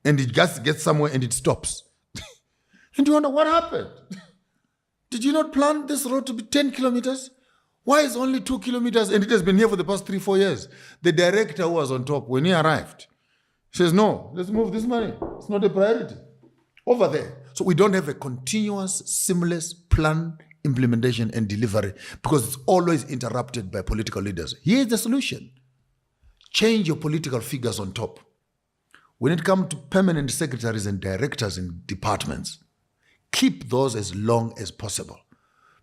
Speaker 1: And it just gets somewhere and it stops. And you wonder, what happened? Did you not plan this road to be 10 kilometers? Why is only 2 kilometers? And it has been here for the past 3-4 years. The director who was on top, when he arrived, says, no, let's move this money. It's not a priority. Over there. So we don't have a continuous, seamless plan, implementation, and delivery because it's always interrupted by political leaders. Here's the solution. Change your political figures on top. When it comes to permanent secretaries and directors in departments, keep those as long as possible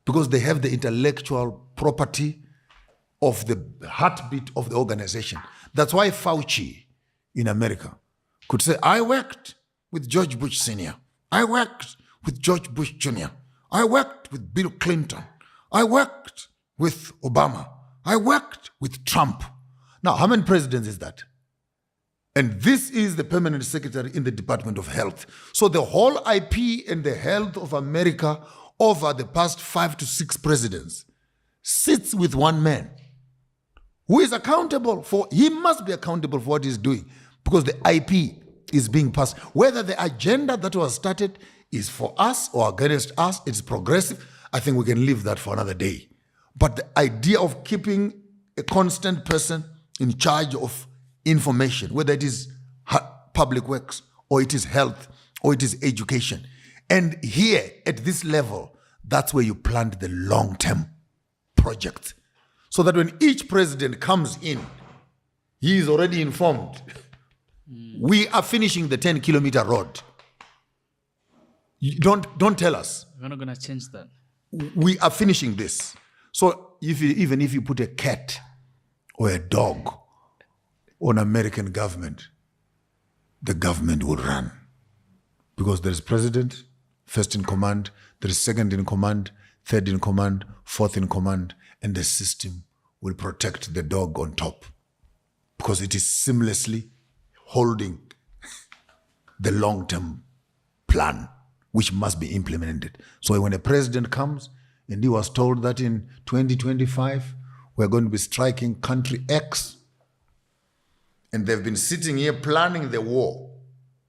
Speaker 1: because they have the intellectual property of the heartbeat of the organization. That's why Fauci in America could say, I worked with George Bush Sr. I worked with George Bush Jr. I worked with Bill Clinton. I worked with Obama. I worked with Trump. Now, how many presidents is that? And this is the permanent secretary in the Department of Health. So the whole IP and the health of America over the past 5 to 6 presidents sits with one man who is accountable for, he must be accountable for what he's doing because the IP is being passed. Whether the agenda that was started is for us or against us, it's progressive, I think we can leave that for another day. But the idea of keeping a constant person in charge of information, whether it is public works or it is health or it is education. And here at this level, that's where you plant the long-term project. So that when each president comes in, he is already informed. We are finishing the 10-kilometer road. You don't tell us.
Speaker 2: We're not going to change that.
Speaker 1: We are finishing this. So even if you put a cat or a dog on American government, the government will run. Because there is president, first in command, there is second in command, third in command, fourth in command, and the system will protect the dog on top. Because it is seamlessly holding the long-term plan, which must be implemented. So when a president comes, and he was told that in 2025, we're going to be striking country X, and they've been sitting here planning the war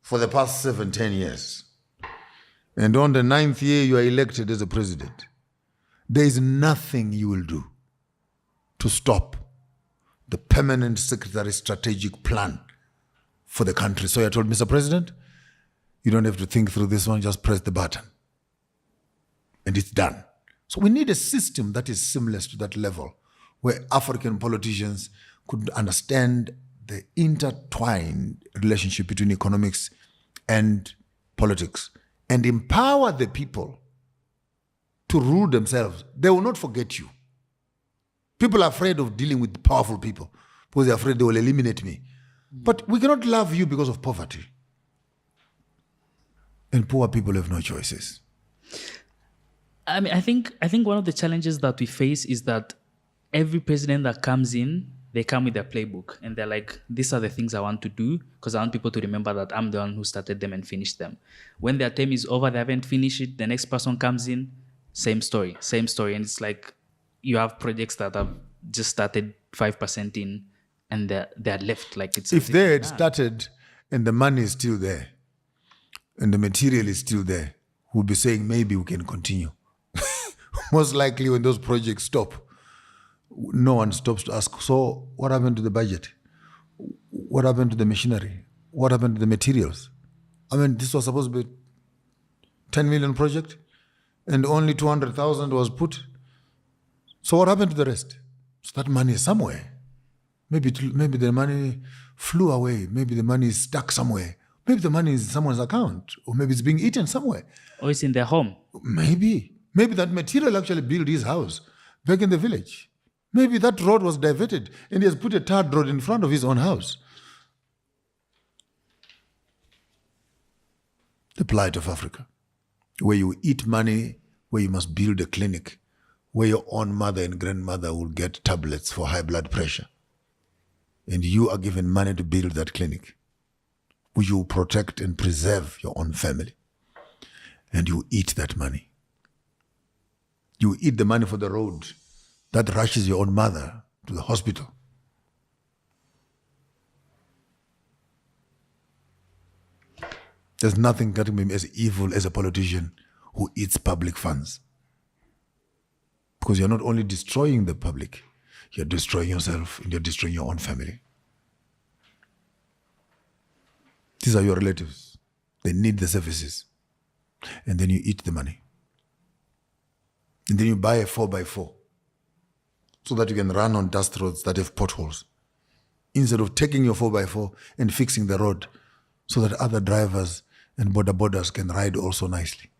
Speaker 1: for the past 7-10 years. And on the 9th year, you are elected as a president. There is nothing you will do to stop the permanent secretary strategic plan for the country. So I told Mr. President, you don't have to think through this one, just press the button. And it's done. So we need a system that is seamless to that level, where African politicians could understand the intertwined relationship between economics and politics and empower the people to rule themselves. They will not forget you. People are afraid of dealing with powerful people because they're afraid they will eliminate me. But we cannot love you because of poverty. And poor people have no choices.
Speaker 2: I mean, I think one of the challenges that we face is that every president that comes in, they come with their playbook and they're like, these are the things I want to do because I want people to remember that I'm the one who started them and finished them. When their term is over, they haven't finished it, the next person comes in, same story. And it's like, you have projects that have just started 5% in, and they're left like it's.
Speaker 1: If they had started and the money is still there and the material is still there, we'll be saying maybe we can continue. Most likely when those projects stop, no one stops to ask, so what happened to the budget? What happened to the machinery? What happened to the materials? I mean, this was supposed to be 10 million project and only 200,000 was put. So what happened to the rest? So that money is somewhere. Maybe the money flew away. Maybe the money is stuck somewhere. Maybe the money is in someone's account, or maybe it's being eaten somewhere.
Speaker 2: Or it's in their home.
Speaker 1: Maybe that material actually built his house back in the village. Maybe that road was diverted and he has put a tarred road in front of his own house. The plight of Africa, where you eat money, where you must build a clinic, where your own mother and grandmother will get tablets for high blood pressure. And you are given money to build that clinic, where you protect and preserve your own family. And you eat that money. You eat the money for the road that rushes your own mother to the hospital. There's nothing that can be as evil as a politician who eats public funds. Because you're not only destroying the public, you're destroying yourself and you're destroying your own family. These are your relatives. They need the services. And then you eat the money. And then you buy a 4x4 so that you can run on dust roads that have potholes. Instead of taking your 4x4 and fixing the road so that other drivers and borders can ride also nicely.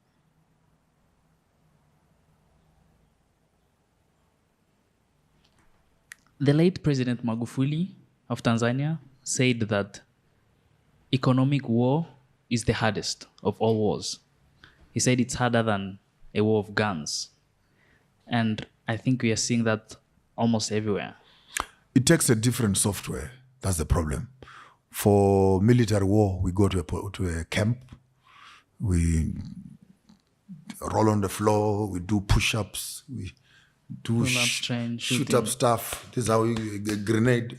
Speaker 2: The late President Magufuli of Tanzania said that economic war is the hardest of all wars. He said it's harder than a war of guns. And I think we are seeing that almost everywhere.
Speaker 1: It takes a different software. That's the problem. For military war, we go to a camp, we roll on the floor, we do push-ups, we do shoot up stuff. This is how you get grenade,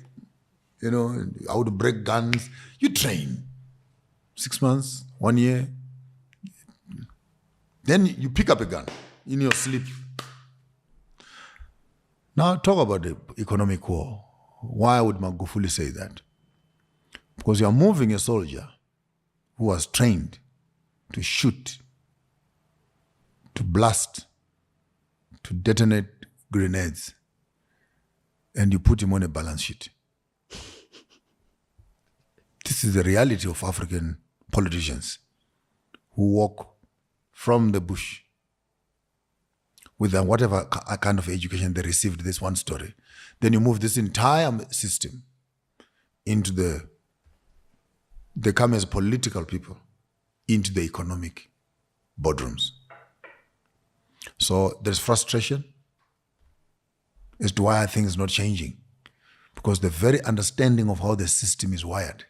Speaker 1: how to break guns. You train 6 months, 1 year. Then you pick up a gun in your sleep. Now talk about the economic war. Why would Magufuli say that? Because you are moving a soldier who was trained to shoot, to blast, to detonate grenades, and you put him on a balance sheet. This is the reality of African politicians who walk from the bush with whatever kind of education they received. This one story. Then you move this entire system into they come as political people into the economic boardrooms. So there's frustration as to why things are not changing. Because the very understanding of how the system is wired,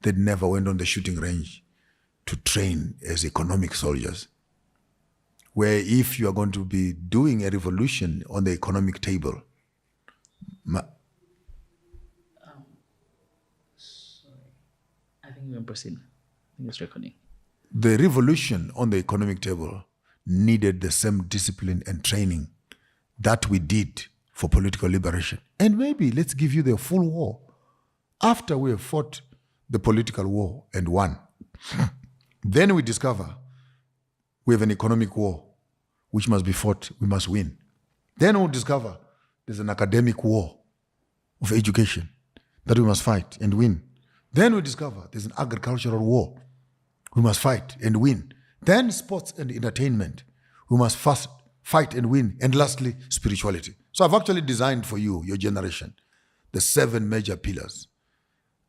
Speaker 1: they never went on the shooting range to train as economic soldiers. Where if you are going to be doing a revolution on the economic table,
Speaker 2: sorry, I think we can proceed. I think it's recording.
Speaker 1: The revolution on the economic table needed the same discipline and training that we did for political liberation. And maybe let's give you the full war. After we have fought the political war and won, then we discover we have an economic war which must be fought, we must win. Then we'll discover there's an academic war of education that we must fight and win. Then we discover there's an agricultural war we must fight and win. Then sports and entertainment, we must first fight and win. And lastly, spirituality. So I've actually designed for you, your generation, the 7 major pillars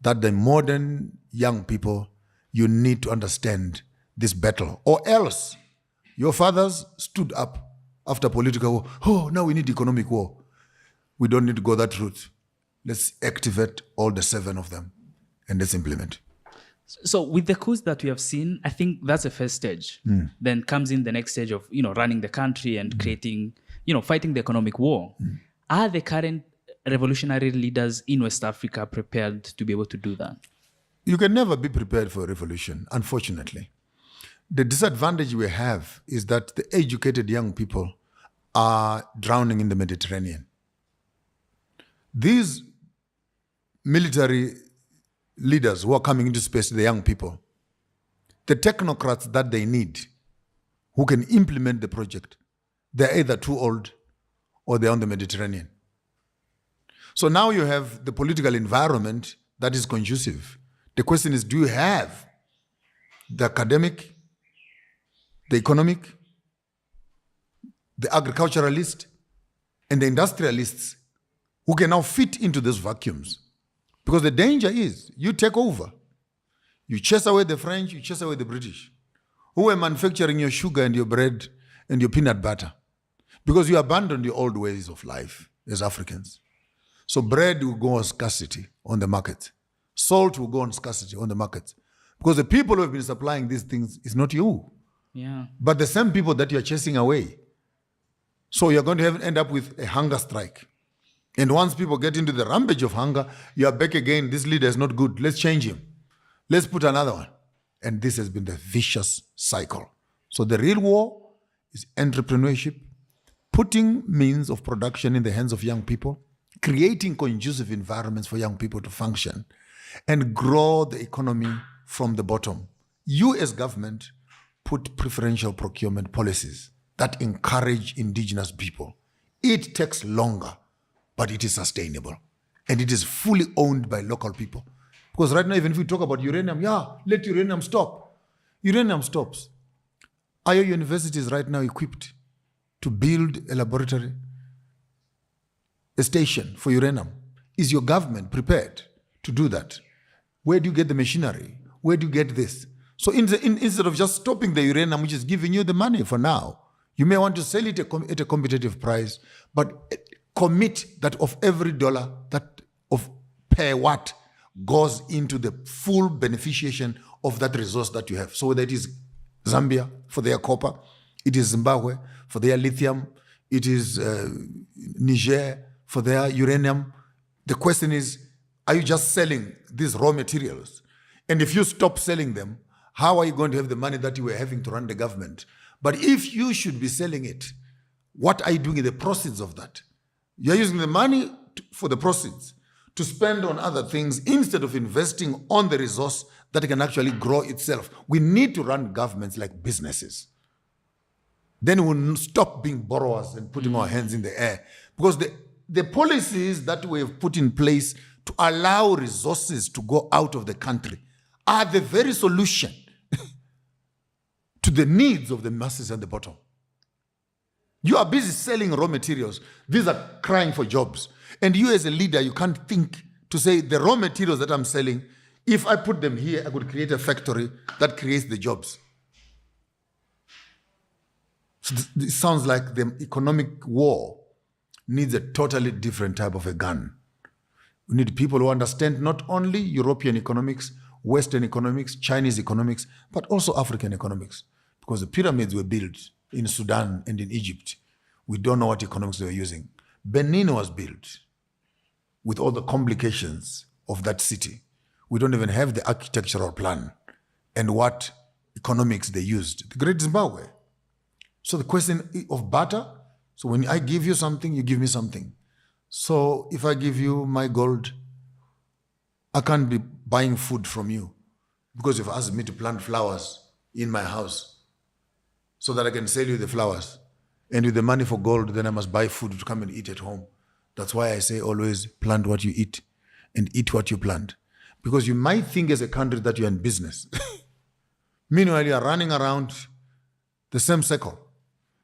Speaker 1: that the modern young people, you need to understand this battle. Or else, your fathers stood up after political war. Oh, now we need economic war. We don't need to go that route. Let's activate all the 7 of them and let's implement.
Speaker 2: So with the coups that we have seen, I think that's the first stage. Then comes in the next stage of, running the country and creating fighting the economic war. Are the current revolutionary leaders in West Africa prepared to be able to do that?
Speaker 1: You can never be prepared for a revolution, unfortunately. The disadvantage we have is that the educated young people are drowning in the Mediterranean. These military leaders who are coming into space, the young people, the technocrats that they need, who can implement the project, they're either too old or they're on the Mediterranean. So now you have the political environment that is conducive. The question is, do you have the academic, the economic, the agriculturalist, and the industrialists who can now fit into those vacuums? Because the danger is you take over. You chase away the French, you chase away the British, who were manufacturing your sugar and your bread and your peanut butter, because you abandoned your old ways of life as Africans. So bread will go on scarcity on the market. Salt will go on scarcity on the market. Because the people who have been supplying these things is not you, but the same people that you're chasing away. So you're going to end up with a hunger strike. And once people get into the rampage of hunger, you are back again. This leader is not good. Let's change him. Let's put another one. And this has been the vicious cycle. So the real war is entrepreneurship, putting means of production in the hands of young people, creating conducive environments for young people to function, and grow the economy from the bottom. You as government put preferential procurement policies that encourage indigenous people. It takes longer, but it is sustainable. And it is fully owned by local people. Because right now, even if we talk about uranium, let uranium stop. Uranium stops. Are your universities right now equipped to build a laboratory, a station for uranium? Is your government prepared to do that? Where do you get the machinery? Where do you get this? So instead of just stopping the uranium, which is giving you the money for now, you may want to sell it at a competitive price, but commit that of every dollar that of per watt goes into the full beneficiation of that resource that you have. So whether it is Zambia for their copper, it is Zimbabwe for their lithium, it is Niger for their uranium. The question is, are you just selling these raw materials? And if you stop selling them, how are you going to have the money that you were having to run the government? But if you should be selling it, what are you doing in the proceeds of that? You're using the money for the proceeds to spend on other things instead of investing on the resource that can actually grow itself. We need to run governments like businesses. Then we'll stop being borrowers and putting our hands in the air. Because the policies that we have put in place to allow resources to go out of the country are the very solution to the needs of the masses at the bottom. You are busy selling raw materials. These are crying for jobs. And you as a leader, you can't think to say the raw materials that I'm selling, if I put them here, I could create a factory that creates the jobs. So it sounds like the economic war needs a totally different type of a gun. We need people who understand not only European economics, Western economics, Chinese economics, but also African economics. Because the pyramids were built in Sudan and in Egypt. We don't know what economics they were using. Benin was built with all the complications of that city. We don't even have the architectural plan and what economics they used. The Great Zimbabwe. So the question of barter, so when I give you something, you give me something. So if I give you my gold, I can't be buying food from you because you've asked me to plant flowers in my house so that I can sell you the flowers. And with the money for gold, then I must buy food to come and eat at home. That's why I say always plant what you eat and eat what you plant. Because you might think as a country that you're in business. Meanwhile, you are running around the same circle.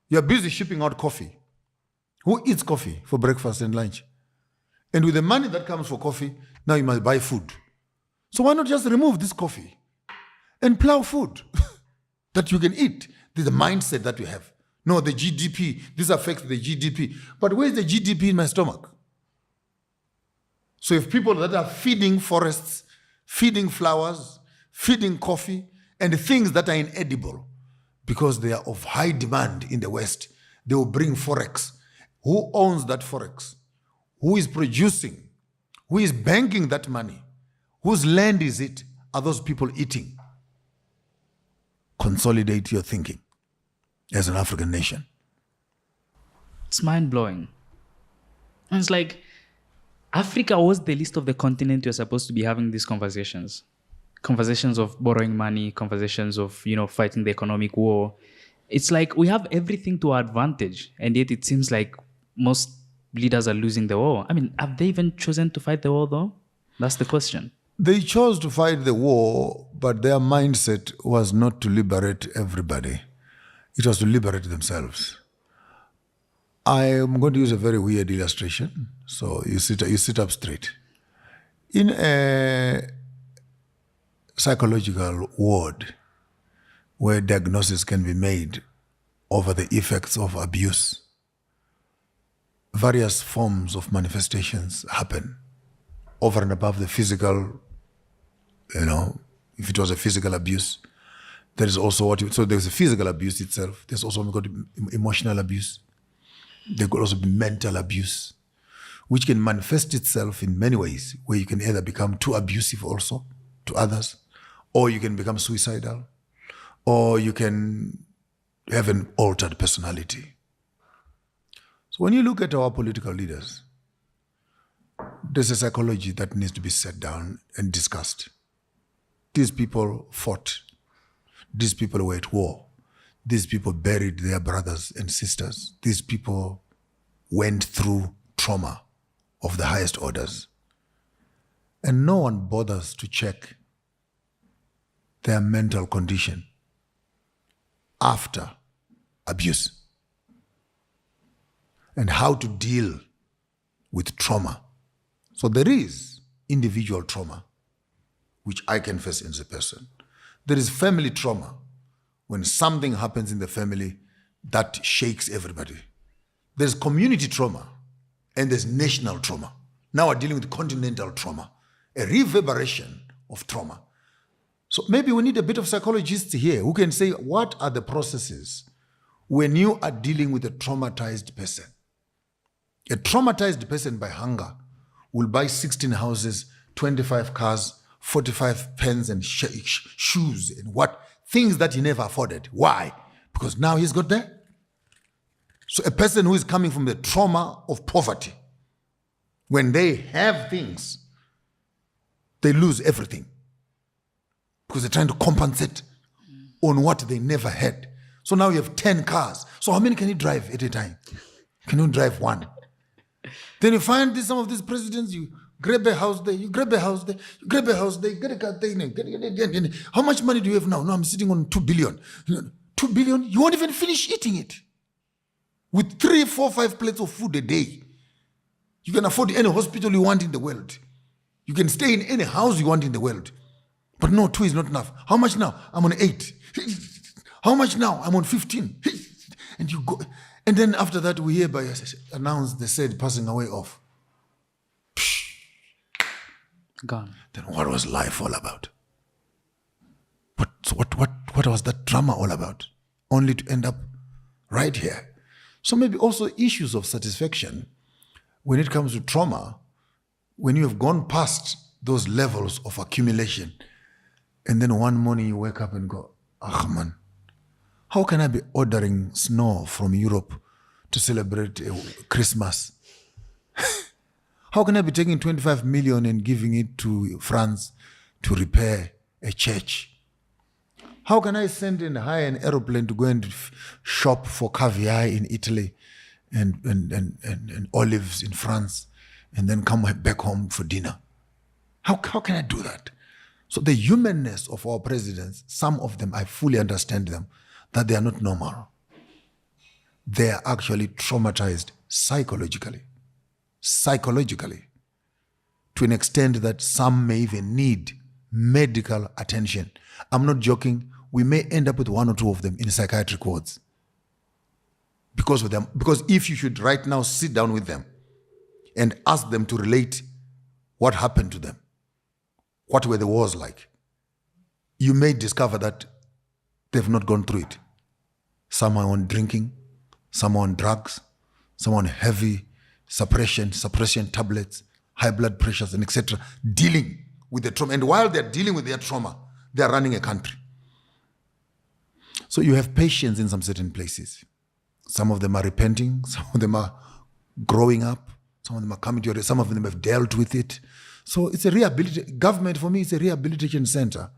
Speaker 1: You're busy shipping out coffee. Who eats coffee for breakfast and lunch? And with the money that comes for coffee, now you must buy food. So why not just remove this coffee and plow food that you can eat? This is the mindset that we have. No, the GDP, this affects the GDP. But where's the GDP in my stomach? So if people that are feeding forests, feeding flowers, feeding coffee, and things that are inedible, because they are of high demand in the West, they will bring forex. Who owns that forex? Who is producing? Who is banking that money? Whose land is it? Are those people eating? Consolidate your thinking as an African nation.
Speaker 2: It's mind-blowing. And it's like, Africa was the least of the continent you're supposed to be having these conversations. Conversations of borrowing money, conversations of, fighting the economic war. It's like we have everything to our advantage, and yet it seems like most leaders are losing the war. I mean, have they even chosen to fight the war, though? That's the question.
Speaker 1: They chose to fight the war, but their mindset was not to liberate everybody. It was to liberate themselves. I am going to use a very weird illustration. So you sit up straight. In a psychological ward where diagnosis can be made over the effects of abuse, various forms of manifestations happen over and above the physical. If it was a physical abuse, there is also so there's a physical abuse itself. There's also got emotional abuse. There could also be mental abuse, which can manifest itself in many ways, where you can either become too abusive also to others, or you can become suicidal, or you can have an altered personality. So when you look at our political leaders, there's a psychology that needs to be set down and discussed. These people fought. These people were at war. These people buried their brothers and sisters. These people went through trauma of the highest orders. And no one bothers to check their mental condition after abuse and how to deal with trauma. So there is individual trauma, which I can face as a person. There is family trauma, when something happens in the family that shakes everybody. There's community trauma, and there's national trauma. Now we're dealing with continental trauma, a reverberation of trauma. So maybe we need a bit of psychologists here who can say, what are the processes when you are dealing with a traumatized person? A traumatized person by hunger will buy 16 houses, 25 cars, 45 pens and shoes and things that he never afforded. Why? Because now he's got there. So a person who is coming from the trauma of poverty, when they have things, they lose everything because they're trying to compensate on what they never had. So now you have 10 cars. So how many can you drive at a time? Can you drive one? Then you find some of these presidents, you grab a house there, you grab a house there, you grab a house there, you get a car there. How much money do you have now? No, I'm sitting on 2 billion. 2 billion? You won't even finish eating it. With 3, 4, 5 plates of food a day. You can afford any hospital you want in the world. You can stay in any house you want in the world. But no, 2 is not enough. How much now? I'm on 8. How much now? I'm on 15. And you go. And then after that, we hereby announce the said passing away of.
Speaker 2: Gone.
Speaker 1: Then what was life all about? What was that drama all about? Only to end up right here. So maybe also issues of satisfaction when it comes to trauma, when you have gone past those levels of accumulation, and then one morning you wake up and go, man, how can I be ordering snow from Europe to celebrate Christmas? How can I be taking 25 million and giving it to France to repair a church? How can I send and hire an aeroplane to go and shop for caviar in Italy and olives in France and then come back home for dinner? How can I do that? So the humanness of our presidents, some of them, I fully understand them, that they are not normal. They are actually traumatized psychologically, to an extent that some may even need medical attention. I'm not joking. We may end up with 1 or 2 of them in psychiatric wards because of them. Because if you should right now sit down with them and ask them to relate what happened to them, what were the wars like, you may discover that they've not gone through it. Some are on drinking, some are on drugs, some on heavy suppression tablets, high blood pressures, and etc., dealing with the trauma. And while they're dealing with their trauma, they're running a country. So you have patience in some certain places. Some of them are repenting, some of them are growing up, some of them are coming to some of them have dealt with it. So it's a rehabilitation. Government, for me, is a rehabilitation center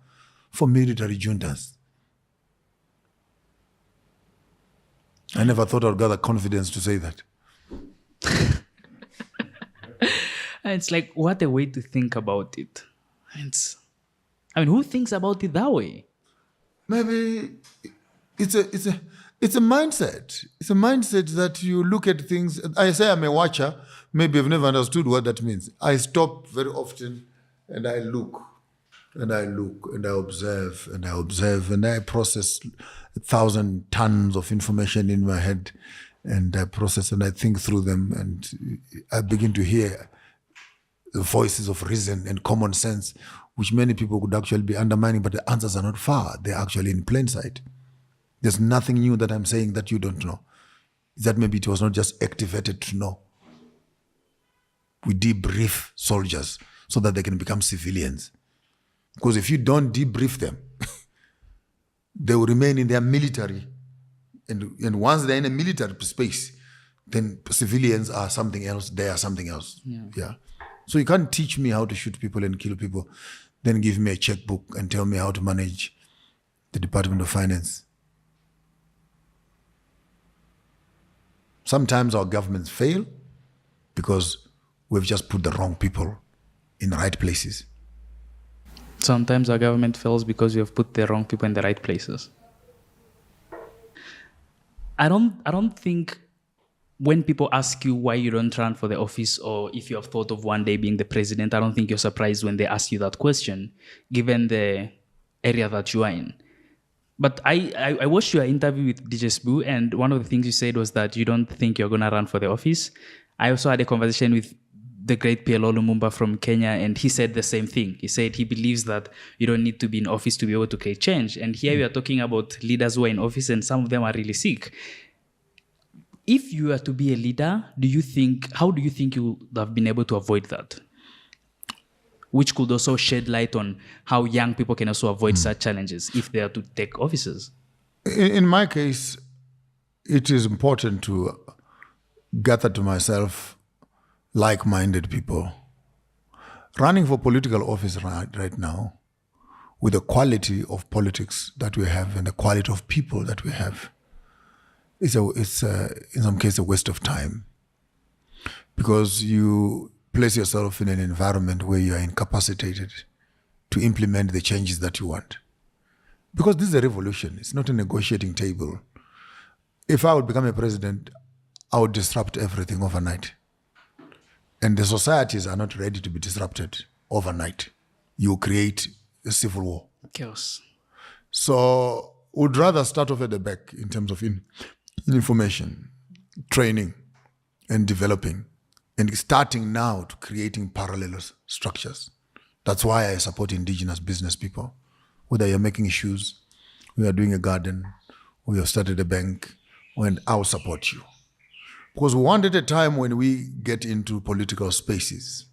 Speaker 1: for military juntas. I never thought I'd gather confidence to say that.
Speaker 2: It's like, what a way to think about it. Who thinks about it that way?
Speaker 1: Maybe it's a mindset. It's a mindset that you look at things. I say I'm a watcher. Maybe I've never understood what that means. I stop very often and I look and I look and I observe and I observe and I process 1,000 tons of information in my head, and I process and I think through them, and I begin to hear the voices of reason and common sense, which many people could actually be undermining, but the answers are not far. They're actually in plain sight. There's nothing new that I'm saying that you don't know. That maybe it was not just activated to know. We debrief soldiers so that they can become civilians. Because if you don't debrief them, they will remain in their military. And once they're in a military space, then civilians are something else, they are something else. Yeah. So you can't teach me how to shoot people and kill people, then give me a checkbook and tell me how to manage the Department of Finance. Sometimes our governments fail because we've just put the wrong people in the right places.
Speaker 2: Sometimes our government fails because we have put the wrong people in the right places. I don't think when people ask you why you don't run for the office, or if you have thought of one day being the president, I don't think you're surprised when they ask you that question, given the area that you are in. But I watched your interview with DJ Sbu, and one of the things you said was that you don't think you're going to run for the office. I also had a conversation with the great PLO Lumumba from Kenya, and he said the same thing. He said he believes that you don't need to be in office to be able to create change. And here we are talking about leaders who are in office, and some of them are really sick. If you were to be a leader, how do you think you would have been able to avoid that? Which could also shed light on how young people can also avoid such challenges if they are to take offices.
Speaker 1: In my case, it is important to gather to myself like-minded people. Running for political office right now, with the quality of politics that we have and the quality of people that we have, it's in some cases a waste of time, because you place yourself in an environment where you are incapacitated to implement the changes that you want. Because this is a revolution, it's not a negotiating table. If I would become a president, I would disrupt everything overnight. And the societies are not ready to be disrupted overnight. You create a civil war.
Speaker 2: Chaos.
Speaker 1: So would rather start off at the back in terms of information, training, and developing, and starting now to creating parallel structures. That's why I support indigenous business people. Whether you're making shoes, we are doing a garden, or you've started a bank, and I'll support you. Because we want at a time when we get into political spaces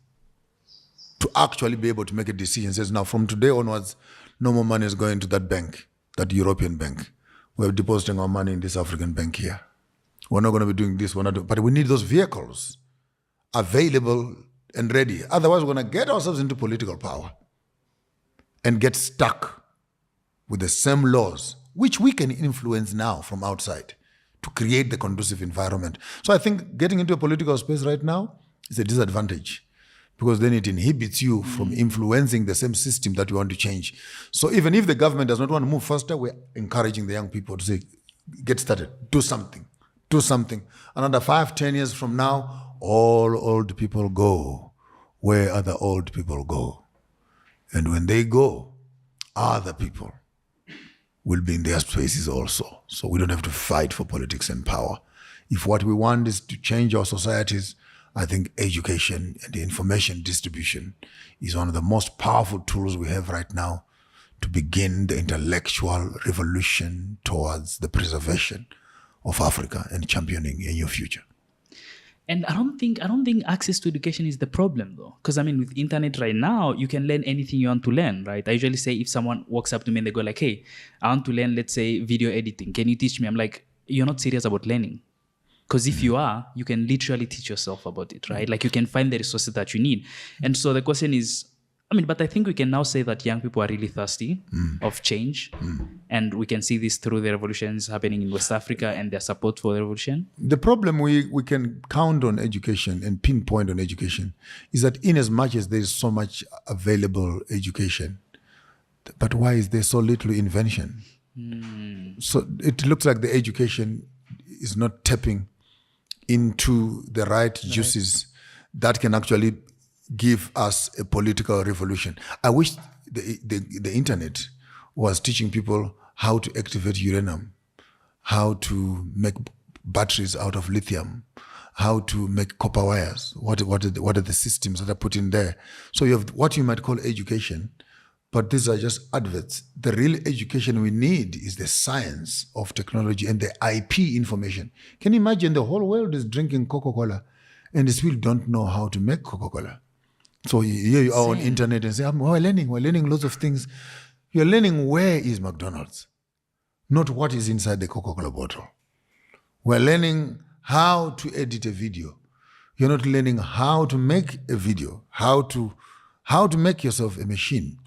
Speaker 1: to actually be able to make a decision. Says, now from today onwards, no more money is going to that bank, that European bank. We're depositing our money in this African bank here. We're not going to be doing this, but we need those vehicles available and ready. Otherwise, we're going to get ourselves into political power and get stuck with the same laws, which we can influence now from outside to create the conducive environment. So I think getting into a political space right now is a disadvantage, because then it inhibits you from influencing the same system that you want to change. So even if the government does not want to move faster, we're encouraging the young people to say, get started, do something. Another 5-10 years from now, all old people go where other old people go. And when they go, other people will be in their spaces also. So we don't have to fight for politics and power. If what we want is to change our societies, I think education and the information distribution is one of the most powerful tools we have right now to begin the intellectual revolution towards the preservation of Africa and championing a new future.
Speaker 2: And I don't think access to education is the problem though. Because I mean with internet right now, you can learn anything you want to learn, right? I usually say if someone walks up to me and they go like, hey, I want to learn, let's say, video editing. Can you teach me? I'm like, you're not serious about learning. Because if you are, you can literally teach yourself about it, right? Like you can find the resources that you need. And so the question is, I mean, but I think we can now say that young people are really thirsty of change. And we can see this through the revolutions happening in West Africa and their support for the revolution.
Speaker 1: The problem we can count on education and pinpoint on education is that in as much as there is so much available education, but why is there so little invention? So it looks like the education is not tapping into the right juices that can actually give us a political revolution. I wish the internet was teaching people how to activate uranium, how to make batteries out of lithium, how to make copper wires. What are the systems that are put in there? So you have what you might call education, but these are just adverts. The real education we need is the science of technology and the IP information. Can you imagine the whole world is drinking Coca-Cola and they still don't know how to make Coca-Cola? So here you are on internet and say, we're learning lots of things. You're learning where is McDonald's, not what is inside the Coca-Cola bottle. We're learning how to edit a video. You're not learning how to make a video, how to make yourself a machine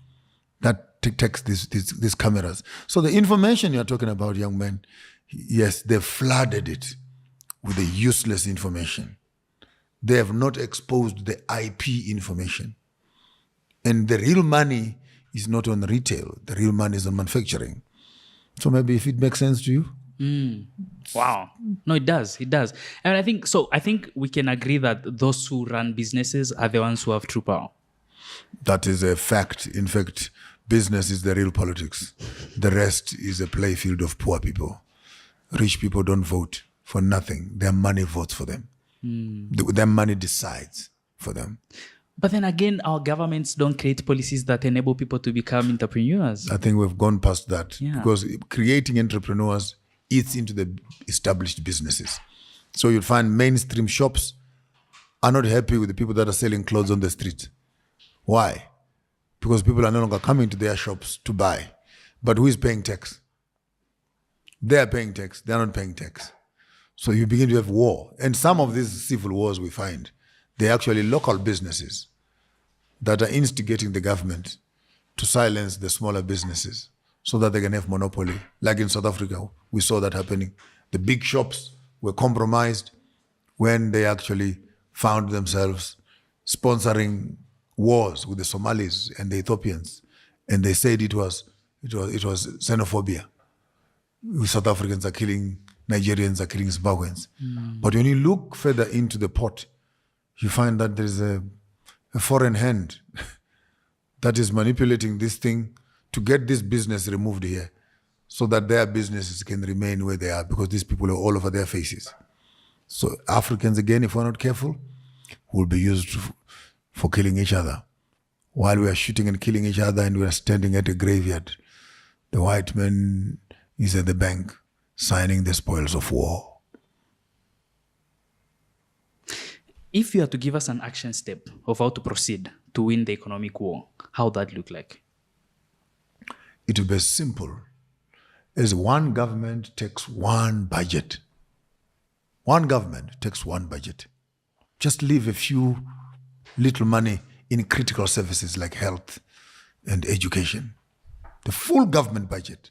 Speaker 1: that takes these cameras. So the information you're talking about, young men, yes, they've flooded it with the useless information. They have not exposed the IP information. And the real money is not on retail. The real money is on manufacturing. So maybe if it makes sense to you.
Speaker 2: Wow. No, it does. It does. And I think we can agree that those who run businesses are the ones who have true power.
Speaker 1: That is a fact. In fact, business is the real politics. The rest is a playfield of poor people. Rich people don't vote for nothing. Their money votes for them. Their money decides for them.
Speaker 2: But then again, our governments don't create policies that enable people to become entrepreneurs.
Speaker 1: I think we've gone past that because creating entrepreneurs eats into the established businesses. So you'll find mainstream shops are not happy with the people that are selling clothes on the street. Why? Because people are no longer coming to their shops to buy. But who is paying tax? They are paying tax. They are not paying tax. So you begin to have war. And some of these civil wars we find, they're actually local businesses that are instigating the government to silence the smaller businesses so that they can have monopoly. Like in South Africa, we saw that happening. The big shops were compromised when they actually found themselves sponsoring wars with the Somalis and the Ethiopians. And they said it was xenophobia. South Africans are killing Nigerians, are killing Zimbabweans. But when you look further into the pot, you find that there's a foreign hand that is manipulating this thing to get this business removed here so that their businesses can remain where they are because these people are all over their faces. So Africans, again, if we're not careful, will be used for killing each other. While we are shooting and killing each other and we are standing at a graveyard, the white man is at the bank signing the spoils of war.
Speaker 2: If you had to give us an action step of how to proceed to win the economic war, how would that look like?
Speaker 1: It will be as simple as one government takes one budget. One government takes one budget. Just leave a few little money in critical services like health and education. The full government budget.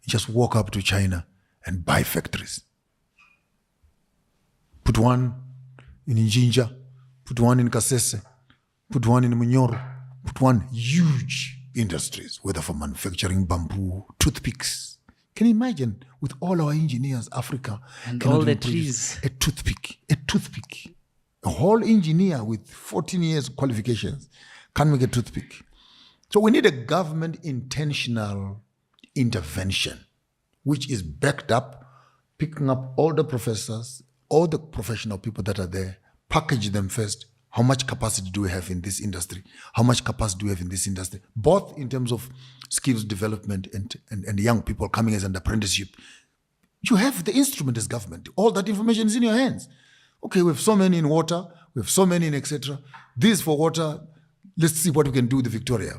Speaker 1: You just walk up to China and buy factories. Put one in Njinja, put one in Kasese, put one in Munyoro, put one huge industries, whether for manufacturing bamboo, toothpicks. Can you imagine with all our engineers, Africa,
Speaker 2: and all the trees.
Speaker 1: A toothpick. A whole engineer with 14 years qualifications can make a toothpick. So we need a government intentional intervention, which is backed up, picking up all the professors, all the professional people that are there, package them first. How much capacity do we have in this industry? How much capacity do we have in this industry? Both in terms of skills development and young people coming as an apprenticeship. You have the instrument as government. All that information is in your hands. Okay, we have so many in water, we have so many in etc. This for water, let's see what we can do with the Victoria.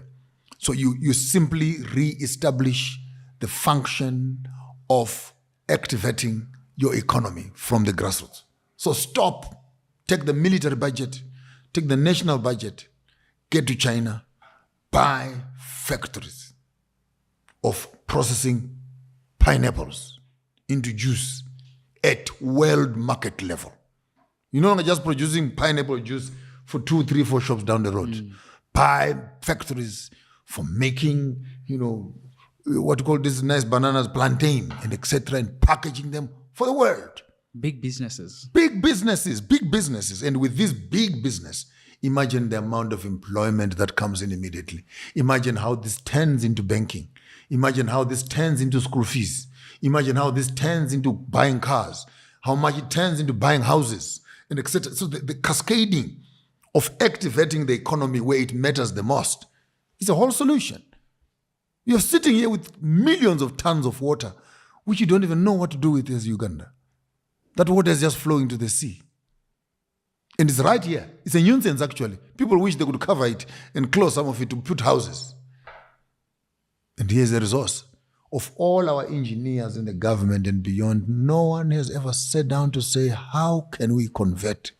Speaker 1: So you simply re-establish the function of activating your economy from the grassroots. So stop, take the military budget, take the national budget, get to China, buy factories of processing pineapples into juice at world market level. You're no longer just producing pineapple juice for 2, 3, 4 shops down the road. Buy factories for making, what you call these nice bananas, plantain, and etc., and packaging them for the world.
Speaker 2: Big businesses.
Speaker 1: Big businesses. And with this big business, imagine the amount of employment that comes in immediately. Imagine how this turns into banking. Imagine how this turns into school fees. Imagine how this turns into buying cars, how much it turns into buying houses, and etc. So the cascading of activating the economy where it matters the most is a whole solution. You're sitting here with millions of tons of water, which you don't even know what to do with as Uganda. That water is just flowing to the sea. And it's right here. It's a nuisance, actually. People wish they could cover it and close some of it to put houses. And here's the resource. Of all our engineers in the government and beyond, no one has ever sat down to say, how can we convert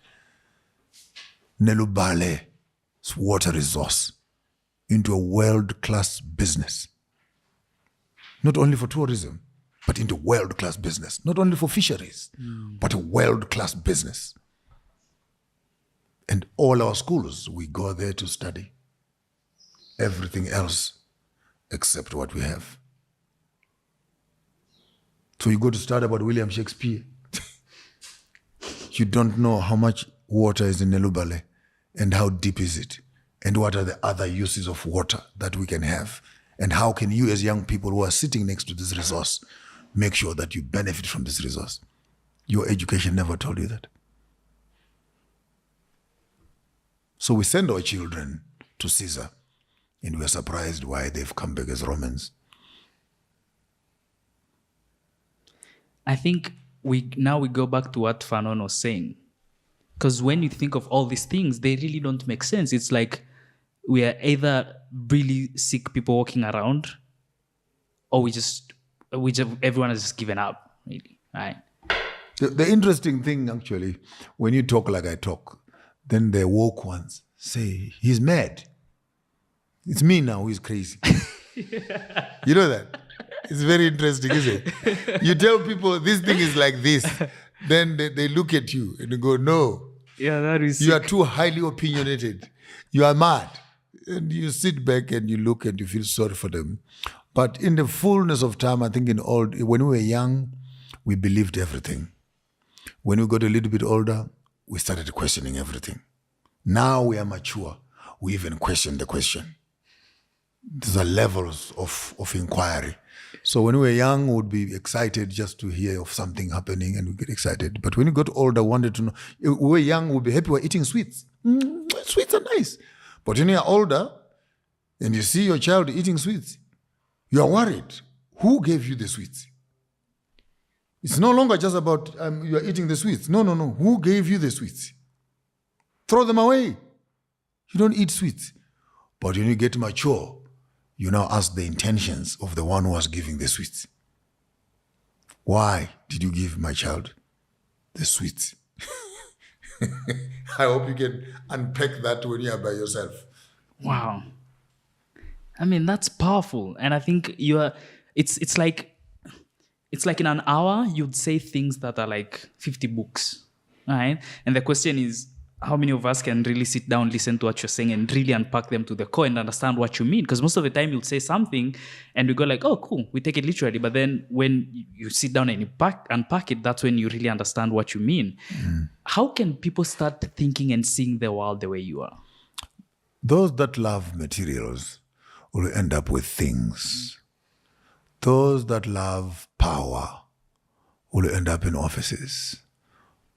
Speaker 1: Nelubale's water resource into a world-class business? Not only for tourism, but into world-class business. Not only for fisheries, but a world-class business. And all our schools, we go there to study everything else except what we have. So you go to study about William Shakespeare. You don't know how much water is in Nelubale and how deep is it and what are the other uses of water that we can have, and how can you as young people who are sitting next to this resource make sure that you benefit from this resource. Your education never told you that. So we send our children to Caesar, and we're surprised why they've come back as Romans.
Speaker 2: I think we go back to what Fanon was saying. Because when you think of all these things, they really don't make sense. It's like we are either really sick people walking around, or everyone has just given up, really, right?
Speaker 1: The interesting thing, actually, when you talk like I talk, then the woke ones say, he's mad. It's me now who is crazy. You know that? It's very interesting, isn't it? You tell people this thing is like this, then they look at you and they go, no.
Speaker 2: Yeah, that is
Speaker 1: You are too highly opinionated. You are mad. And you sit back and you look and you feel sorry for them. But in the fullness of time, I think when we were young, we believed everything. When we got a little bit older, we started questioning everything. Now we are mature. We even question the question. These are levels of inquiry. So when we were young, we would be excited just to hear of something happening and we get excited. But when you got older, wanted to know. We were young, we'd be happy we're eating sweets. Sweets are nice. But when you're older and you see your child eating sweets, you are worried. Who gave you the sweets? It's no longer just about you are eating the sweets. No. Who gave you the sweets? Throw them away. You don't eat sweets. But when you get mature, you now ask the intentions of the one who was giving the sweets. Why did you give my child the sweets? I hope you can unpack that when you are by yourself.
Speaker 2: Wow. I mean, that's powerful. And I think it's like in an hour, you'd say things that are like 50 books, right? And the question is, how many of us can really sit down, listen to what you're saying and really unpack them to the core and understand what you mean? Because most of the time you'll say something and we go like, oh, cool, we take it literally. But then when you sit down and you unpack it, that's when you really understand what you mean. How can people start thinking and seeing the world the way you are?
Speaker 1: Those that love materials will end up with things. Those that love power will end up in offices.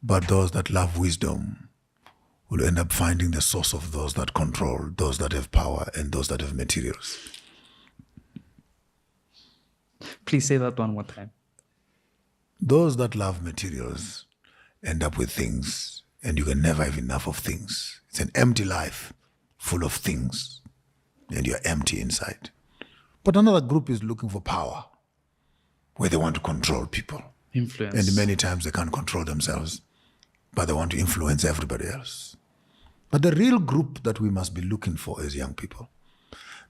Speaker 1: But those that love wisdom will end up finding the source of those that control, those that have power, and those that have materials.
Speaker 2: Please say that one more time.
Speaker 1: Those that love materials end up with things, and you can never have enough of things. It's an empty life full of things, and you're empty inside. But another group is looking for power, where they want to control people.
Speaker 2: Influence.
Speaker 1: And many times they can't control themselves, but they want to influence everybody else. But the real group that we must be looking for as young people,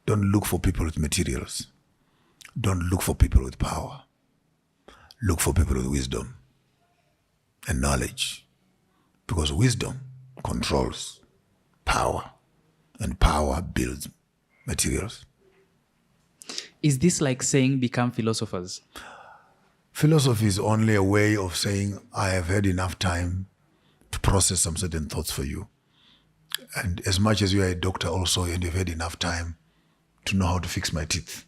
Speaker 1: don't look for people with materials. Don't look for people with power. Look for people with wisdom and knowledge. Because wisdom controls power, and power builds materials.
Speaker 2: Is this like saying become philosophers?
Speaker 1: Philosophy is only a way of saying, I have had enough time to process some certain thoughts for you. And as much as you are a doctor also, and you've had enough time to know how to fix my teeth.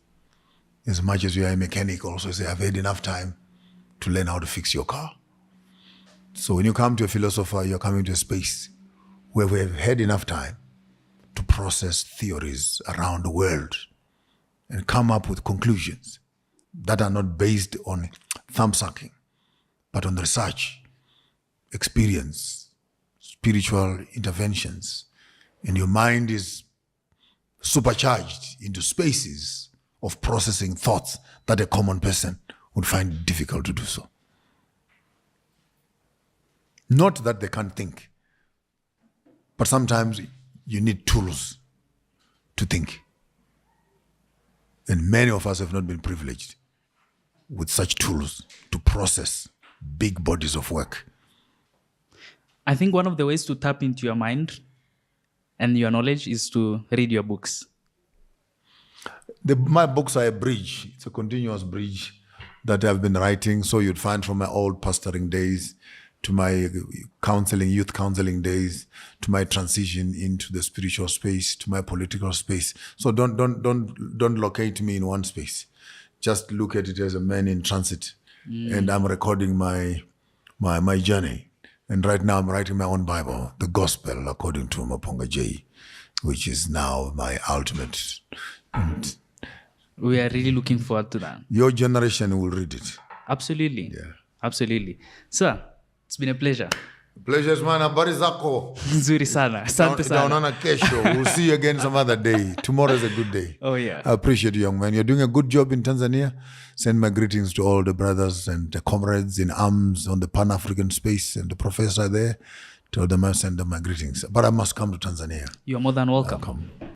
Speaker 1: As much as you are a mechanic also, say, I've had enough time to learn how to fix your car. So when you come to a philosopher, you're coming to a space where we have had enough time to process theories around the world and come up with conclusions that are not based on thumb-sucking, but on research, experience, spiritual interventions. And your mind is supercharged into spaces of processing thoughts that a common person would find it difficult to do so. Not that they can't think, but sometimes you need tools to think. And many of us have not been privileged with such tools to process big bodies of work.
Speaker 2: I think one of the ways to tap into your mind and your knowledge is to read your books.
Speaker 1: My books are a bridge. It's a continuous bridge that I've been writing. So you'd find from my old pastoring days to my counseling, youth counseling days, to my transition into the spiritual space, to my political space. So don't locate me in one space. Just look at it as a man in transit. And I'm recording my journey. And right now I'm writing my own Bible, the Gospel according to Maponga J, which is now my ultimate. And
Speaker 2: we are really looking forward to that.
Speaker 1: your generation will read it.
Speaker 2: Absolutely.
Speaker 1: Yeah.
Speaker 2: Absolutely. Sir, it's been a pleasure.
Speaker 1: Pleasure is mine. Habari zako?
Speaker 2: Nzuri sana. Asante sana.
Speaker 1: Tunaonana kesho. We'll see you again some other day. Tomorrow is a good day.
Speaker 2: Oh, yeah.
Speaker 1: I appreciate you, young man. You're doing a good job in Tanzania. Send my greetings to all the brothers and the comrades in arms on the Pan-African space and the professor there. Tell them I send them my greetings. But I must come to Tanzania.
Speaker 2: You're more than welcome.
Speaker 1: Come.